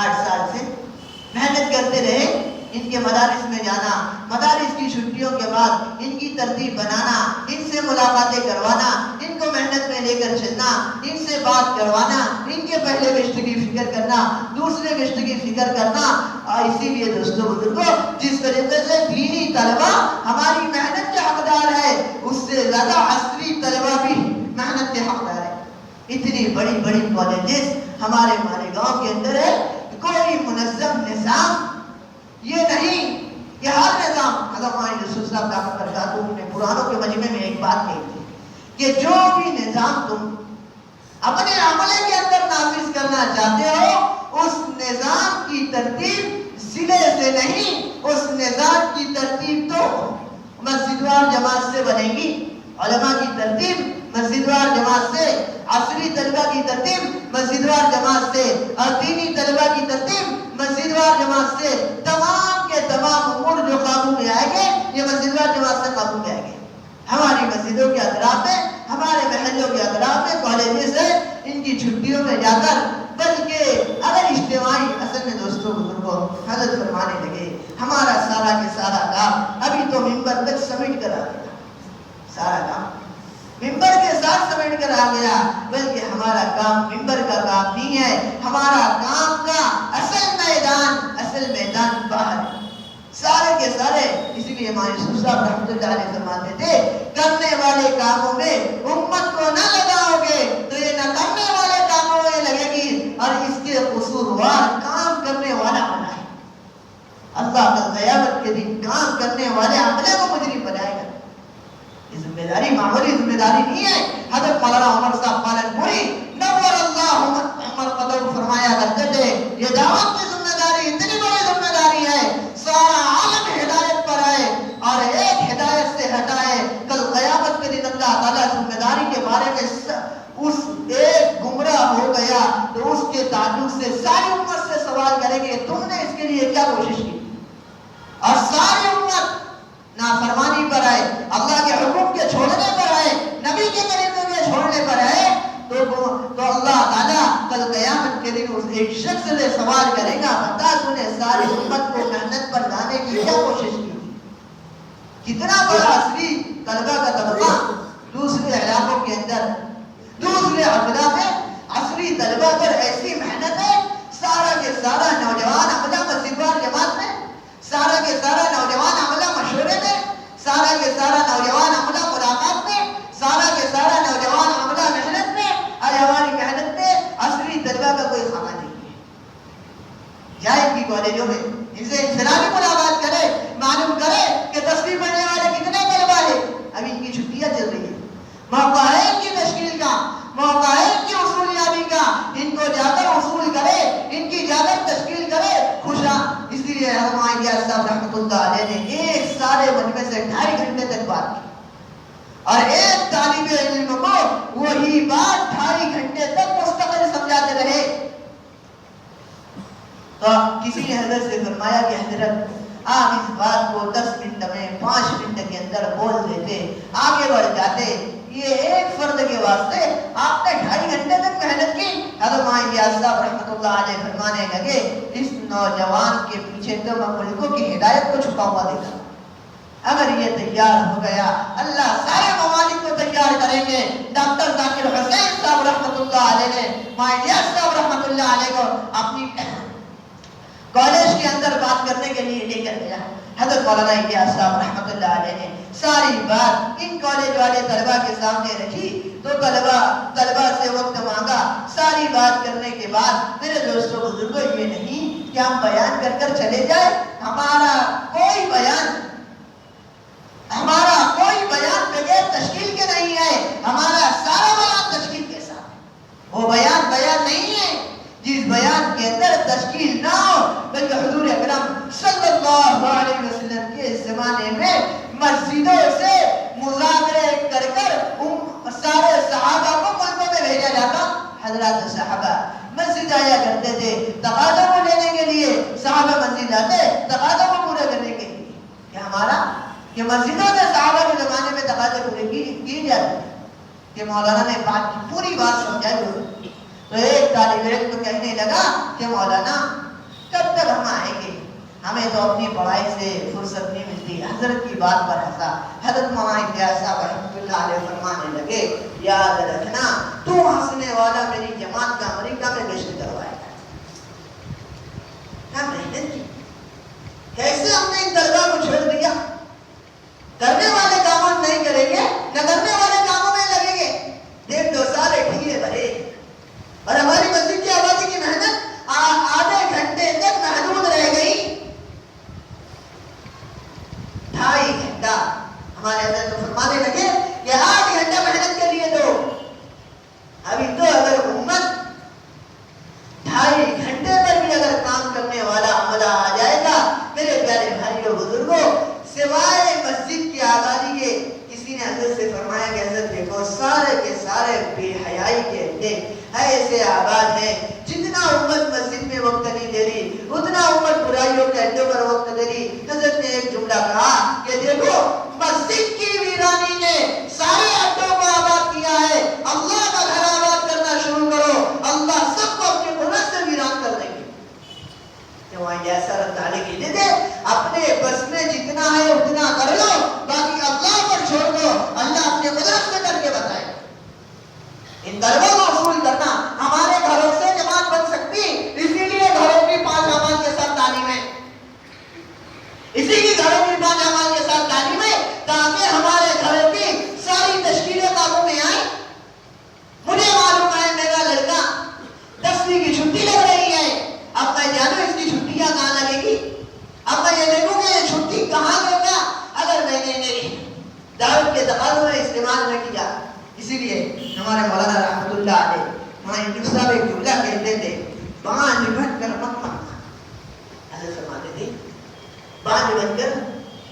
8 سال سے محنت کرتے رہے. ان کے مدارس میں جانا، مدارس کی چھٹیوں کے بعد ان کی ترتیب بنانا، ان سے ملاقاتیں کروانا، ان کو محنت میں لے کر چلنا، ان سے بات کروانا، ان کے پہلے گشت کی فکر کرنا، دوسرے گشت کی فکر کرنا. اور اسی لیے دوستوں بزرگوں، جس طریقے سے دینی طلبہ ہماری محنت کے حقدار ہے، اس سے زیادہ عصری طلبہ بھی محنت کے حقدار ہے. اتنی بڑی بڑی کالجز ہمارے مالیگاؤں کے اندر ہے. کوئی منظم نظام یہ نہیں کہ ہر نظام، حضرت مولانا یوسف صاحب دامت برکاتہ نے پرانوں کے مجمع میں ایک بات کہی تھی کہ جو بھی نظام تم اپنے عملے کے اندر نافذ کرنا چاہتے ہو، اس نظام کی ترتیب سلے سے نہیں، اس نظام کی ترتیب تو مسجد وار جماعت سے بنے گی. علماء کی ترتیب مسجد وار جماعت سے، عصری طلبہ کی ترتیب مسجد وار جماعت سے، اور دینی طلبہ کی ترتیب مسجد وار جماعت سے. تمام کے تمام امور جو قابو میں آئیں گے یہ مسجد وار جماعت سے قابو میں آئیں گے. ہماری مسجدوں کے اطراف میں، ہمارے محلوں کے اطراف میں کالجز ہیں. ان کی چھٹیوں میں جا کر، بلکہ اگر اجتماعی اصل میں دوستوں بزرگوں حضرت فرمانے لگے ہمارا سارا کے سارا کام ابھی تو ممبر تک سمیٹ کر آ گیا. سارا کام ممبر کے ساتھ سمیٹ کر آ گیا، بلکہ ہمارا کام ممبر کا کام نہیں ہے. ہمارا کام کا اصل میدان باہر ہے. سارے کے سارے، اسی لیے ہمارے یوسف صاحب رحمۃ اللہ علیہ فرماتے تھے کرنے والے کاموں میں امت کو نہ لگاؤ گے تو یہ نہ کرنے والے کاموں میں لگے گی، اور اس کے قصوروار کام کرنے والا بنائے. اللہ کل قیامت کے دن کام کرنے والے عملے کو مجرم بنائے گا. یہ ذمہ داری معمولی ذمہ داری نہیں ہے. حضرت مولانا عمر صاحب پالن پوری نور اللہ عمر قدر فرمایا کرتے تھے یہ دعوت کی ذمہ داری اتنی بڑی ذمہ داری ہے، سارا عالم ہدایت پر آئے اور ایک ہدایت سے ہٹائے. کل قیامت کے دن اللہ تعالیٰ ذمہ داری کے بارے میں اس ایک گمراہ ہو گیا تو اس کے تعلق سے ساری امت سے سوال کریں گے تم نے اس کے لیے کیا کوشش کی. اور ساری امت نافرمانی پر آئے، اللہ کے حکم کے چھوڑنے پر آئے، نبی کے طریقے کے چھوڑنے پر آئے تو اللہ تعالیٰ کل قیامت کے دن اس ایک شخص سے سوال کرے گا بتا تو نے ساری امت کو محنت پر لانے کی کیا کوشش کی. کتنا بڑا عصری طلبہ کا طبقہ دوسرے علاقوں کے اندر، دوسرے اضلاع میں عصری طلبہ پر ایسی محنت ہے. سارا کے سارا نوجوان عملہ مسجد وار جماعت میں، سارا کے سارا نوجوان عملہ مشورے میں، سارا کے سارا نوجوان عملہ ملاقات میں، سارا کے سارا نوجوان عملہ محنت میں. اور ہماری محنت میں عصری طلبہ کا کوئی خانہ نہیں ہے. جائے ان کی کالجوں میں ان سے انفرادی ملاقات کرے، معلوم کرے کہ 10ویں پڑھنے والے کتنے طلبہ ہیں. ابھی ان کی چھٹیاں چل رہی ہیں، موقع ہے ان کی تشکیل کا، موقع ہے ان کی اصول یابی کا. ان کو جا کر اصول کرے، ان کی جا کر تشکیل کرے. خوشا اس لیے ہمارے صاحب رحمۃ اللہ علیہ نے ایک سارے مجمع سے 2.5 گھنٹے تک بات کی، اور ایک طالب علم کو وہی بات 2.5 گھنٹے تک مستقل سمجھاتے رہے. تو کسی نے حضرت سے فرمایا کہ حضرت آپ اس بات کو 10 منٹ میں 5 منٹ کے اندر بول دیتے، آگے بڑھ جاتے. یہ ایک فرد کے واسطے آپ نے 2.5 گھنٹے تک محنت کی. حضرت مولانا صاحب رحمۃ اللہ علیہ فرمانے لگے اس نوجوان کے پیچھے تو میں ملکوں کی ہدایت کو چھپا ہوا دیکھا. اگر یہ تیار ہو گیا اللہ سارے ممالک کو تیار کریں گے. ڈاکٹر ذاکر حسین صاحب رحمۃ اللہ علیہ نے مائلیاس صاحب رحمۃ اللہ علیہ کو اپنی کالج کے اندر بات کرنے کے لیے لے کر گیا. حضرت مولانا الیاس صاحب رحمۃ اللہ علیہ نے ساری بات ان کالج والے طلباء کے سامنے رکھی تو طلباء سے وقت مانگا. ساری بات کرنے کے بعد میرے دوستوں بزرگوں یہ نہیں کہ ہم بیان کر کر چلے جائیں. ہمارا کوئی بیان بغیر تشکیل کے نہیں ہے. ہمارا سارا بیان تشکیل کے ساتھ. وہ بیان نہیں ہے جس بیان کے اندر تشکیل نہ ہو بلکہ حضور اکرم صلی اللہ علیہ وسلم کے زمانے میں مسجدوں سے مذاکرے کر سارے صحابہ کو ملکوں میں بھیجا جاتا. حضرات صحابہ مسجد آیا کرتے تھے تقاضوں کو لینے کے لیے. صحابہ مسجد آتے تقاضوں کو پورا کرنے کے لیے. کہ مسجدوں سے صحابہ کے زمانے میں تقاضے پورے کیے جاتے تھے. کہ مولانا نے بات کی پوری بات سمجھائی تو ایک طالب علم کو کہنے لگا کہ مولانا کب تک ہم آئیں گے؟ ہمیں تو اپنی پڑھائی سے فرصت نہیں ملتی. حضرت کی بات پر ہنسا. حضرت مولانا الیاس صاحب رحمۃ اللہ علیہ فرمانے لگے یاد رکھنا تو ہنسنے والا میری جماعت کا امریکہ میں گشت کروائے گا. کیا محنت کی, کیسے ہم نے ان طلباء کو چھوڑ دیا. کرنے والے کاموں نہیں کریں گے نہ کرنے والے کاموں میں لگیں گے. 1.5 سال ٹھیلے بھرے اور ہماری مسجد کی آبادی کی محنت آدھے گھنٹے تک محدود رہ گئی. 2.5 گھنٹہ ہمارے حضرت فرمانے لگے کہ 8 گھنٹہ محنت کے لیے دو. ابھی تو اگر امت 2.5 گھنٹے پر بھی اگر کام کرنے والا عملہ آ جائے گا میرے پیارے بھائیوں بزرگوں سوائے مسجد کی آبادی کے. کسی نے حضرت سے فرمایا کہ حضرت دیکھو سارے کے سارے بے حیائی کے اڈے ایسے آباد ہیں. جتنا امت مسجد میں وقت نہیں دے رہی اتنا امت برائیوں کے اڈوں پر وقت دے رہی. حضرت نے ایک جملہ کہا کہ دیکھو مسجد کی ویرانی نے سارے اڈوں کو آباد کیا ہے. اللہ کا گھر آباد کرنا شروع کرو اللہ سب کو اپنے قدرت سے ویران کر دیں گے. وہاں ایسا رفتارے کے لیے دے اپنے بس میں جتنا ہے اتنا کر لو باقی اللہ پر چھوڑ دو. اللہ اپنے قدرت سے کر کے بتائے. ان طلبوں کو حصول کرنا ہمارے گھروں سے جماعت بن سکتی. اسی لیے گھروں کی 5 اعمال کے ساتھ تعلیم ہے. اسی کی گھروں کی 5 اعمال کے ساتھ تعلیم ہے تاکہ ہمارے گھروں کی ساری تشکیلیں قابو میں آئیں. مجھے معلوم ہے میرا لڑکا 10ویں کی چھٹی لگ رہی ہے. اب میں جانوں اس کی چھٹیاں کہاں لگے گی. اب میں یہ دیکھوں گا یہ چھٹی کہاں دوں گا اگر میں نے دعوت کے تقاضوں میں استعمال نہ کیا. اسی لیے ہمارے مولانا رحمۃ اللہ علیہ ہمارے صاحب ایک جملہ کہتے تھے بانجھ بن کر مت مرنا. حضرت فرماتے تھے بانجھ بن کر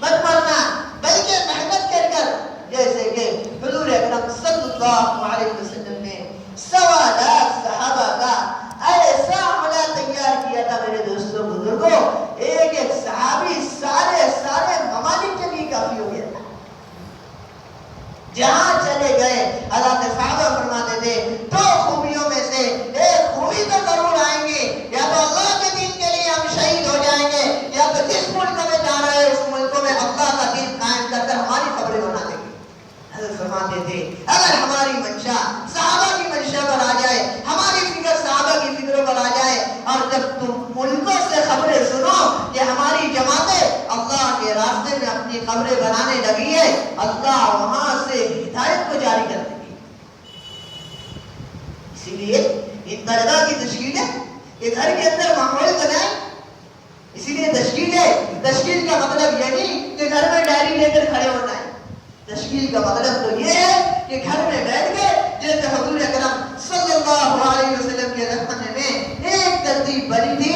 مت مرنا بلکہ محنت کر کر. جیسے کہ حضور اکرم صلی اللہ علیہ وسلم نے 1.25 لاکھ صحابہ کا ایسا عملہ تیار کیا تھا میرے دوستوں بزرگوں. ایک صحابی سارے ممالک کے لیے کافی ہو گیا تھا. جہاں چلے گئے حضرت صحابہ فرماتے تھے 2 خوبیوں میں سے ایک خوبی تو ضرور آئیں گے. یا تو اللہ کے دین کے لیے ہم شہید ہو جائیں گے یا تو جس ملک میں جا رہے ہیں اس ملکوں میں اللہ کا دین قائم کر کر ہماری خبریں بنا دیں گے. حضرت فرماتے تھے اگر ہماری منشا صحابہ کی منشا پر آ جائے ہماری فکر صحابہ کی فکروں پر آ جائے اور جب تم ملکوں سے خبریں سنو کہ ہماری جماعتیں اللہ کے راستے میں اپنی خبریں بنانے لگی ہے اللہ وہاں سے ہدایت کو جاری کر دے گی. اسی لیے ان طلباء کی تشکیل ہے کہ گھر کے اندر ماحول بنائیں. اسی لیے تشکیل کا مطلب یہ نہیں کہ گھر میں ڈائری لے کر کھڑے ہونا ہے. تشکیل کا مطلب تو یہ ہے کہ گھر میں بیٹھ کے جیسے حضور اکرم صلی اللہ علیہ وسلم کے زمانے میں ایک ترتیب بنی تھی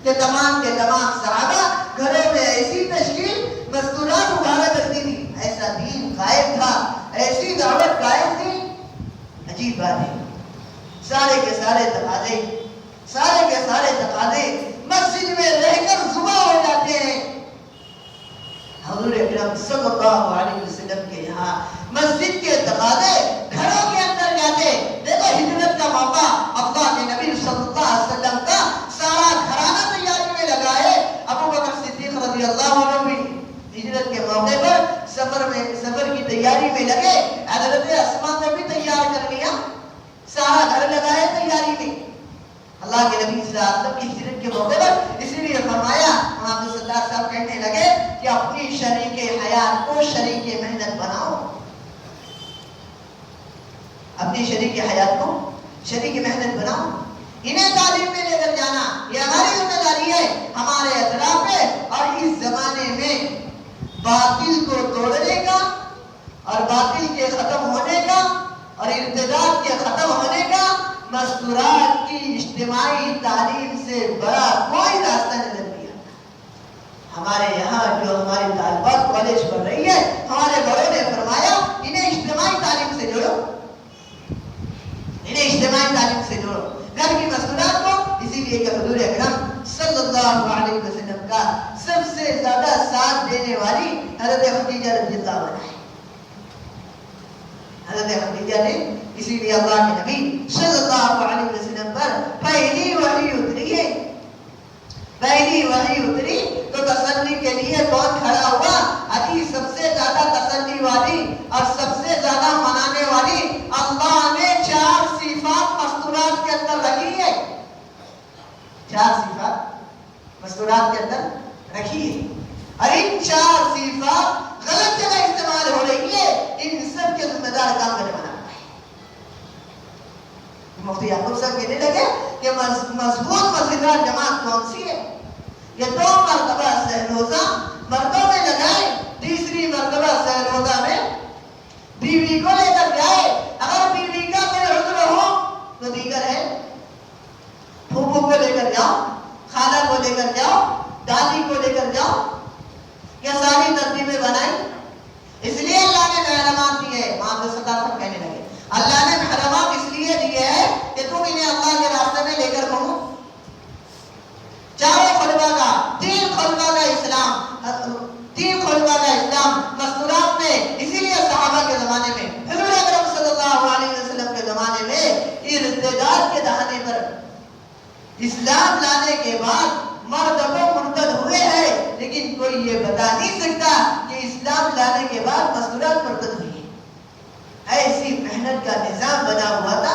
کہ تمام کے تمام صحابہ گھروں میں ایسی تشکیل مستورات اٹھایا کرتی تھی. ایسا دین قائم تھا ایسی دعوت قائم تھی. عجیب بات ہے سارے کے سارے تقاضے مسجد میں رہ کر صبح ہو جاتے ہیں. حضور اکرم صلی اللہ علیہ وسلم کے یہاں مسجد کے تقاضے گھروں کے اندر جاتے. دیکھو ہجرت کا موقع اللہ کے نبی صلی اللہ علیہ وسلم کا سارا گھرانہ تیاری میں لگا ہے. ابو بکر صدیق رضی اللہ عنہ بھی ہجرت کے موقع پر وسلم کی ہجرت کے موقع پر، اسی لیے فرمایا ہم عبدالستار صاحب کہنے لگے کہ اپنی شریک حیات کو شریک محنت بناؤ، اپنی شریک حیات کو شریک محنت بناؤ، انہیں تعلیم میں لے کر جانا یہ ہماری ذمہ داری ہے ہمارے اطراف میں۔ اور اس زمانے میں باطل کو توڑنے کا اور باطل کے ختم ہونے کا اور ارتداد کے ختم ہونے کا مستورات کی اجتماعی تعلیم سے بڑا کوئی راستہ نظر نہیں آتا۔ ہمارے یہاں جو ہماری طالبات کالج پڑھ رہی ہے، ہمارے بڑوں نے فرمایا انہیں اجتماعی تعلیم سے جوڑو، انہیں اجتماعی تعلیم سے جوڑو، گھر کی مستورات کو۔ اسی لیے کہ حضور اکرم صلی اللہ علیہ وسلم کا سب سے زیادہ ساتھ دینے والی حضرت خدیجہ رضی اللہ عنہا ہے۔ حضرت خدیجہ نے، اسی لیے اللہ کے نبی صلی اللہ علیہ وسلم پر پہلی وحی اتری ہے، پہلی وحی اتری تو تسلی کے لیے کون کھڑا ہوا؟ حدیث سب سے زیادہ تسلی والی اور سب سے زیادہ منانے والی اللہ نے 4 صفات مستورات کے اندر رکھی ہے، 4 صفات مستورات کے اندر رکھی ہے، اور ان 4 صفات غلط جگہ استعمال ہو رہی ہے، ان سب کے ذمہ دار کام کرنے والا مفتی یعقوب صاحب کہنے لگے کہ مضبوط مزیدار جماعت کون سی ہے؟ یہ 2 مرتبہ سہروزہ مردوں میں لگائے، تیسری مرتبہ سہروزہ میں بیوی کو لے کر جائے، اگر بیوی کا کوئی عذر ہو تو دیگر ہے، پھوپھو کو لے کر جاؤ، خالہ کو لے کر جاؤ، دادی کو لے کر جاؤ، یہ ساری ترتیبیں بنائی۔ اس لیے اللہ نے محرمات دیے، وہاں سے ستار صاحب کہنے لگے اللہ نے محرمات اس لیے دیے ہیں کہ تم انہیں اللہ کے راستے میں لے کر گھومو۔ 4 خلوہ کا 3 خلوہ کا اسلام، 3 خلوہ کا اسلام مستورات میں، اسی لیے صحابہ کے زمانے میں، حضور اکرم صلی اللہ علیہ وسلم کے زمانے میں ارتداد کے دہانے پر اسلام لانے کے بعد مرد وہ مرتد ہوئے ہیں، لیکن کوئی یہ بتا نہیں سکتا کہ اسلام لانے کے بعد مستورات مرتد ہوئی ہیں۔ ایسی محنت کا نظام بنا ہوا تھا،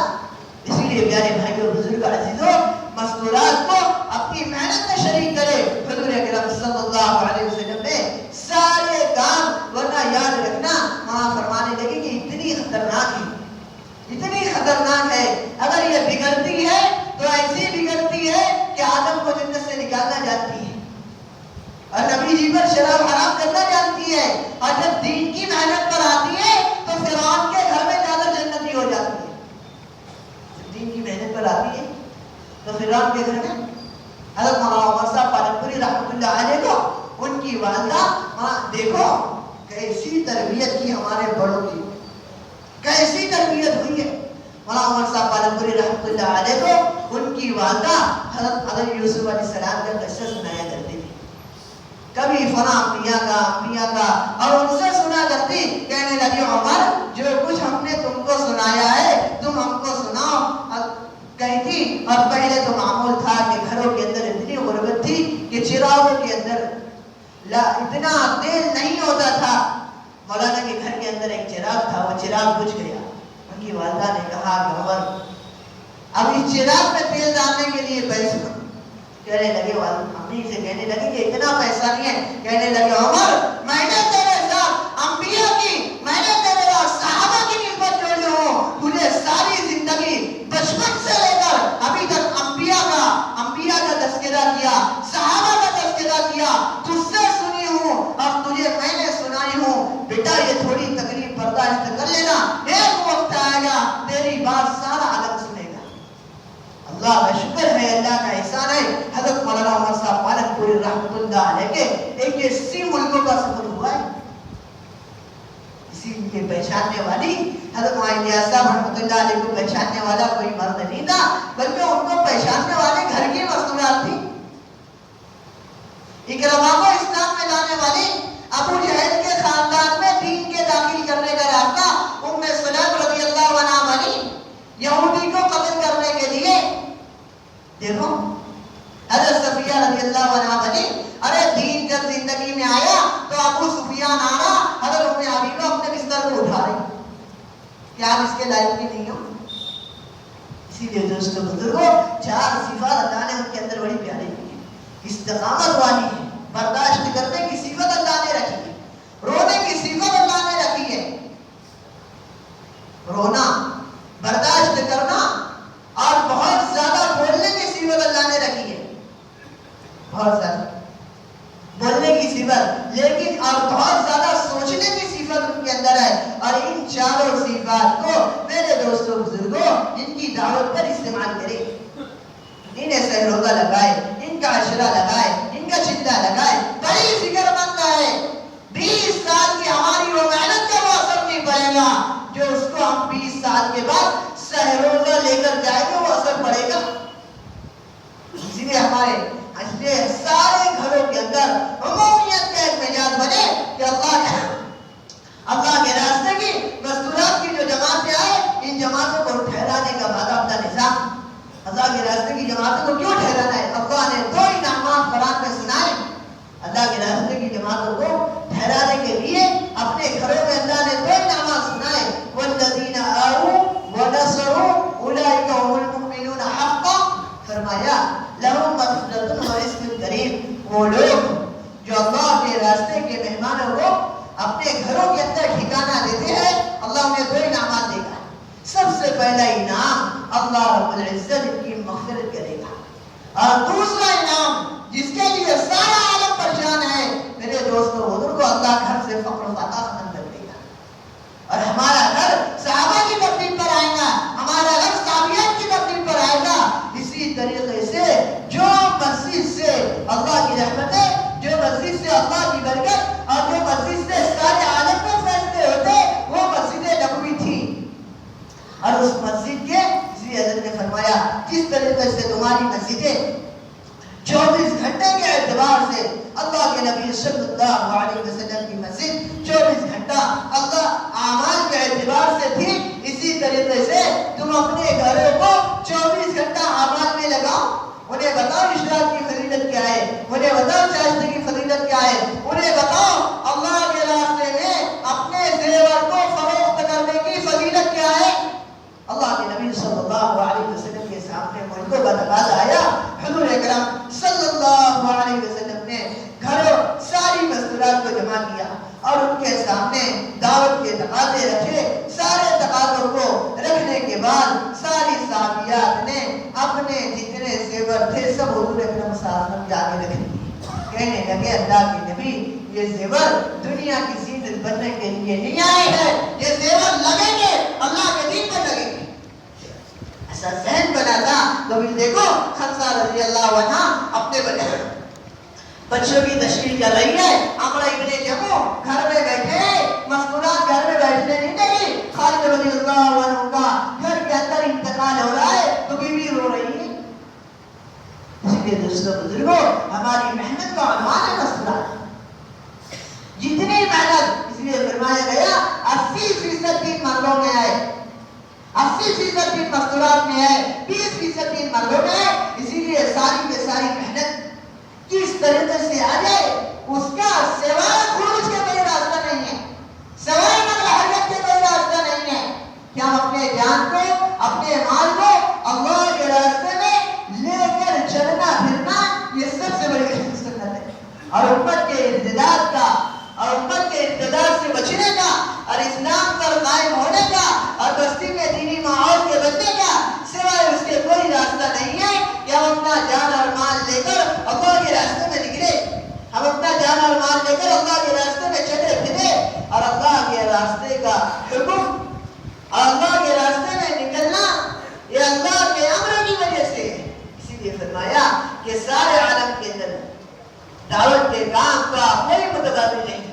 اسی لیے پیارے بھائیوں بزرگ عزیزوں، مستورات کو اپنی محنت میں شریک کرے۔ حضور اکرم صلی اللہ علیہ وسلم نے سارے کام، ورنہ یاد رکھنا وہاں فرمانے لگے کہ اتنی خطرناک ہے، اتنی خطرناک ہے، اگر یہ بگڑتی ہے تو ایسی بگڑتی ہے کہ آدم کو جنت سے نکالنا جانتی ہے، اور نبی جی پر شراب حرام کرنا جانتی ہے، اور جب دین کی محنت پر آتی ہے تو فرعون کے گھر میں جا کر جنتی ہو جاتی ہے۔ جب دین کی محنت پر آتی ہے تو فرعون کے گھر میں حضرت مولانا عمر صاحب پالنپوری رحمۃ اللہ علیہ کو ان کی والدہ، دیکھو کیسی تربیت کی ہمارے بڑوں کی، کیسی تربیت ہوئی ہے۔ مولانا عمر صاحب پالنپوری رحمۃ اللہ علیہ کو ان کی والدہ حضرت یوسف علیہ السلام کا قصہ سنایا کرتی تھی، کبھی فلاں انبیاء کا، اور ان سے سنا کرتی، کہنے لگی عمر جو کچھ ہم نے تم کو سنایا ہے تم ہم کو سناؤ، کہتی اور پہلے تو معمول تھا کہ گھروں کے اندر اتنی غربت تھی کہ چراغوں کے اندر اتنا تیل نہیں ہوتا تھا، مولانا کے گھر کے اندر ایک چراغ تھا، وہ چراغ بجھ گیا۔ ان کی والدہ نے کہا کہ عمر اب اس چراغ میں تیل ڈالنے کے لیے پیسے، کہنے لگے امی سے کہنے لگے کہ اتنا پیسہ نہیں ہے، کہنے لگے عمر میں نے تیرے ساتھ انبیاء کی، میں نے تیرے ساتھ صحابہ کی نسبت جوڑی ہوں، تجھے ساری زندگی بچپن سے لے کر ابھی تک انبیاء کا تذکرہ کیا، صحابہ کا تذکرہ کیا، تجھ سے سنی ہوں اور تجھے میں نے سنائی ہوں، بیٹا یہ تھوڑی تکلیف برداشت کر لینا، ایک وقت آئے گا تیری بات سارا عالم سنے گا۔ اللہ کا شکر ہے، اللہ کا احسان ہے، حضرت مولانا عمر صاحب پالنپوری رحمۃ اللہ علیہ کے ایک ایسی ملکوں کا سفر ہوا ہے، اسی لیے پہچاننے والی حضرت معاویہ صاحب رحمۃ اللہ علیہ کو پہچاننے والا کوئی مرد نہیں تھا، بلکہ ان کو پہچاننے والے گھر کی مستورات تھی۔ اکرمہ کو اسلام میں لانے والی ابو جہل کے خاندان میں دین کے داخل کرنے کا راستہ ام سلیم رضی اللہ عنہا بنی، یہودی کو قتل کرنے کے لیے دیکھو حضرت صفیہ رضی اللہ عنہا بنی، ارے دین جب زندگی میں آیا تو ابو سفیان آنا، حضرت ام حبیبہ اپنے بستر کو اٹھا رہی کہ آپ اس کے لائق بھی نہیں ہو، اسی لیے دوستو بزرگوں 4 صفات اللہ نے ان کے اندر بڑی پیاری کی ہے. استقامت والی ہے، برداشت کرنے کی صفت اللہ نے رکھی ہے، رونے کی صفت اللہ نے رکھی ہے. رونا، برداشت کرنا اور بہت زیادہ بولنے کی صفت اللہ نے رکھی ہے. بہت زیادہ بولنے کی صفت، لیکن اور بہت زیادہ سوچنے کی صفت ان کے اندر ہے. اور ان 4 صفات کو میرے دوستوں بزرگوں ان کی دعوت پر استعمال کریں. انہیں سہروگا لگائے، ان کا عشرہ لگائے، ان کا چندہ لگائے. بڑی فکر مند ہے. 20 سال کی ہماری وہ محنت کا وہ اثر نہیں پڑے گا جو اس کو ہم 20 سال کے بعد سہروگا لے کر جائیں گے، وہ اثر پڑے گا. اسی لیے ہمارے سارے گھروں کے اندر عمومیت کا ایک مزاج بنے کہ اللہ کے راستے کی مستورات کی جو جماعتیں آئے، ان جماعتوں کو ٹھہرانے کا باضابطہ نظام. اللہ کے راستے کی جماعتوں کو کیوں ٹھہرانا ہے؟ اللہ نے 2 انعامات قرآن میں سنائے. اللہ کے راستے کی جماعتوں کو ٹھہرانے کے لیے اپنے گھروں میں اللہ نے 2 انعامات سنائے. والذین آؤوا ونصروا اولئک هم المؤمنون حقا. فرمایا لہم مغفرۃ ورزق کریم. وہ لوگ جو اللہ کے راستے کے مہمانوں کو اپنے گھروں کے اندر ٹھکانہ دیتے ہیں، اللہ انہیں 2 انعامات دے گا. سب سے پہلا انعام اللہ رب العزت ان کی مغفرت کرے گا. اور دوسرا انعام جس کے لیے سارا عالم پریشان ہے، میرے دوستوں بزرگوں، اللہ گھر سے فقر و فاقہ ختم کر دے گا. اور ہمارا گھر صحابہ کی ترتیب پر آئے گا، ہمارا گھر صحابیات کی ترتیب پر آئے گا. اسی طریقے سے جو مسجد سے اللہ کی رحمتیں، جو مسجد سے اللہ کی برکت اور جو مسجد سے سارے عالم کو فیصلے ہوتے، وہ مسجد نبوی تھی. اور اس مسجد کے اسی حضرت نے فرمایا جس طریقے سے تمہاری مسجدیں 24 گھنٹے کے اعتبار سے اللہ کے نبی صلی اللہ علیہ وسلم کی مسجد 24 گھنٹہ اللہ اعمال کے اعتبار سے تھی، اسی طریقے سے تم اپنے گھروں کو 24 گھنٹہ اعمال میں لگاؤ. انہیں بتاؤ اشراق کی فضیلت کیا ہے، انہیں بتاؤ چاشتہ کی فضیلت کیا ہے، انہیں بتاؤ اللہ کے راستے میں اپنے زیور کو فروخت کرنے کی فضیلت کیا ہے. اللہ کے نبی صلی اللہ علیہ وسلم کے سامنے ملکوں کا تقاضا آیا. حضور اکرم صلی اللہ علیہ وسلم نے گھروں ساری مستورات کو جمع کیا اور ان کے سامنے دعوت کے تقاضے رکھے. سارے تقاضوں کو رکھنے کے بعد ساری صحابیات نے اپنے جتنے زیور تھے سب حضور اکرم صلی اللہ علیہ وسلم کے آگے رکھ دیے. کہنے لگے اللہ کے نبی یہ زیور دنیا کی زینت بننے کے لیے نہیں آئے ہیں، یہ زیور لگیں گے اللہ کے دین پر لگیں گے. ایسا ذہن بنا تھا. تو بھی دیکھو خنسا رضی اللہ عنہ اپنے بچوں کی تشکیل کر رہی ہے. عمرو ابن جمو گھر میں بیٹھے، مستورات گھر میں بیٹھنے نہیں دیں. خالد رضی اللہ عنہ کا گھر کے اندر انتقال ہو رہا ہے تو بیوی رو رہی ہے. اس لیے دوستوں بزرگوں ہماری محنت کا عنوان ہے مستورات. جتنی محنت، اس لیے فرمایا گیا 80% دن مردوں میں آئے، 80% دن مستورات میں ہے، 20% دن مردوں میں ہے. اسی لیے ساری کی ساری محنت کس طریقے سے آ جائے اس کا سوائے خروج کے کوئی راستہ نہیں ہے، سوائے نقل حرکت کے کوئی راستہ نہیں ہے کہ ہم اپنے جان کو، اپنے مال کو اللہ کے راستے میں لے کر چلنا پھرنا، یہ سب سے بڑی سنت ہے. اور امت کے ارتداد کا اور امت کے ارتداد سے بچنے کا اور اسلام پر قائم ہونے کا اور بستی میں دینی ماحول کے بننے کا سوائے اس کے کوئی راستہ نہیں ہے کہ ہم اپنا جان اور مال لے کر اللہ کے راستے میں نکلے. ہم اپنا جان اور مال لے کر اللہ کے راستے میں چلے پھرے اور اللہ کے راستے کا حکم اور اللہ کے راستے میں نکلنا یہ اللہ کے امر کی وجہ سے. اسی لیے فرمایا کہ سارے عالم کے اندر دعوت کے کام کا کوئی متبادل نہیں،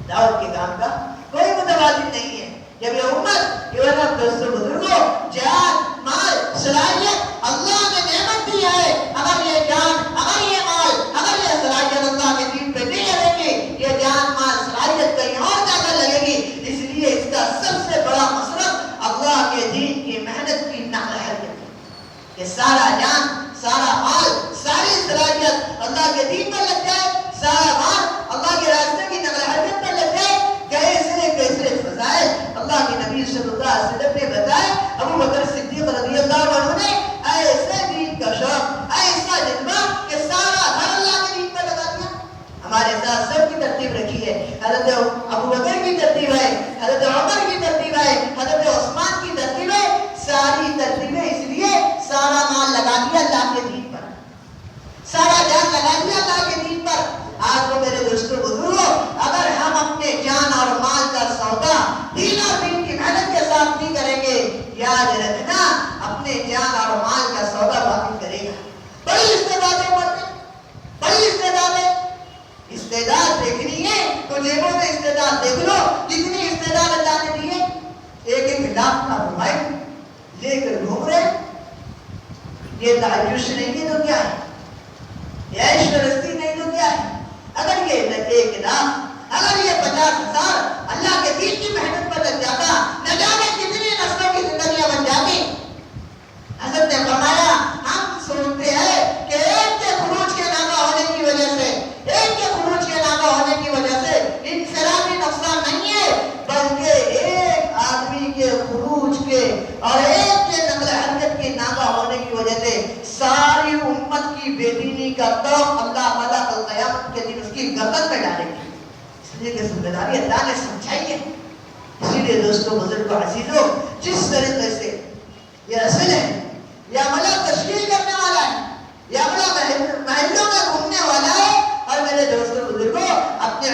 دعوت کے کام کا کوئی متبادل نہیں ہے. جب یہ امت یہ دوستوں بزرگوں جان مال صلاحیت اللہ نے نعمت دی ہے، اگر یہ جان اگر یہ مال اگر یہ صلاحیت اللہ کے دین پہ نہیں لگے گی، یہ جان مال صلاحیت کہیں اور جا کر لگے گی. اس لیے اس کا سب سے بڑا مصرف اللہ کے دین کی محنت کی نقل حرکت، کہ سارا جان سارا مال ساری صلاحیت اللہ کے دین پر لگ جائے، سارا مال اللہ کے راستے کی نقل حرکت پر لگ جائے. کیسے فضائل اللہ کے نبی صلی اللہ علیہ وسلم نے بتائے. ابو بکر صدیق رضی اللہ عنہ یاد رکھنا اپنے جان اور مال کا سودا باقی کرے گا. بڑی استعداد عمر میں, بڑی استعداد ہے. استعداد دیکھنی ہے تو جیبوں میں استعداد دیکھ لو, کتنی استعداد اللہ نے دی ہے. ایک لاکھ کا موبائل لے کر گھوم رہے, یہ تعیش نہیں ہے تو کیا ہے, یہ عیش پرستی نہیں تو کیا ہے. اگر یہ 1 لاکھ, اگر یہ 50,000 اللہ کے دین کی محنت پر لگ جاتا, نہ جانے کتنی نسلوں کی زندگیاں بن جاتی. حضرت نے فرمایا ہم سنتے ہیں کہ ایک کے خروج کے ناکہ ہونے کی وجہ سے, ایک کے خروج کے ناکہ ہونے کی وجہ سے انفرادی نقصان نہیں ہے, بلکہ ایک آدمی کے خروج کے اور ایک کے نقل حرکت کے ناکہ ہونے کی وجہ سے ساری امت کی بے دینی کا توق اللہ تعالیٰ کل قیامت کے دن اس کی گردن میں ڈالے گی. اس لیے کہ ذمہ داری اللہ نے سمجھائی ہے. اسی لیے دوستو, بزرگوں, عزیزوں, جس طریقے سے یہ رسول ہے, یہ عملہ تشکیل کرنے والا ہے, یہ عملہ محلوں میں گھومنے والا ہے, اور میرے دوستوں بزرگوں اپنے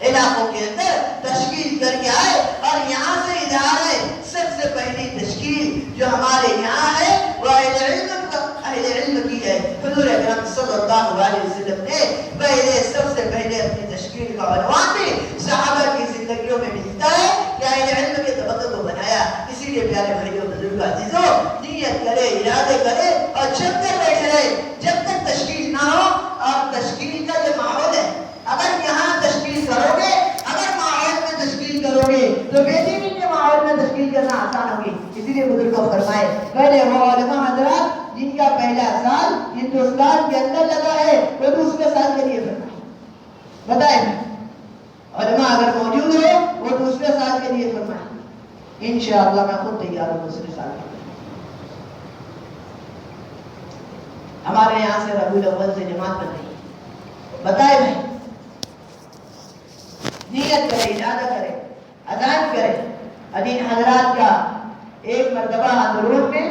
علاقوں کے اندر تشکیل کر کے آئے. اور یہاں سے ادارہ ہے, سب سے پہلی تشکیل جو ہمارے یہاں ہے وہ اہل علم کی ہے. حضور اکرم صلی اللہ علیہ وسلم نے پہلے, سب سے پہلے اپنی تشکیل کا عنوان بھی صحابہ کی زندگیوں میں ملتا ہے کہ اہل علم کے طبقے کو بنایا. اسی لیے پیارے بھائیوں, بزرگوں, عزیزوں, نیت کرے, ارادے کرے اور جب تک بیٹھے رہے, جب تک تشکیل نہ ہو. اور تشکیل کا جو ماحول ہے, اگر یہاں تشکیل کرو گے, اگر ماحول میں تشکیل کرو گے تو بے دینی کے ماحول میں تشکیل کرنا آسان ہوگی. اسی لیے بزرگوں فرمائے, پہلے وہ علماء حضرات جن کا پہلا سال ہندوستان کے اندر لگا ہے وہ دوسرے سال کے لیے فرمائے. بتائیں, علماء اگر موجود ہو وہ دوسرے سال کے لیے فرمائے. انشاءاللہ میں خود تیار ہوں دوسرے سال کے لیے. ہمارے یہاں سے ربیع الاول سے جماعت بن رہی ہے. بتائے بھائی, نیت کرے, ارادہ کرے, اذان کرے. ادین حضرات کا ایک مرتبہ اندرون میں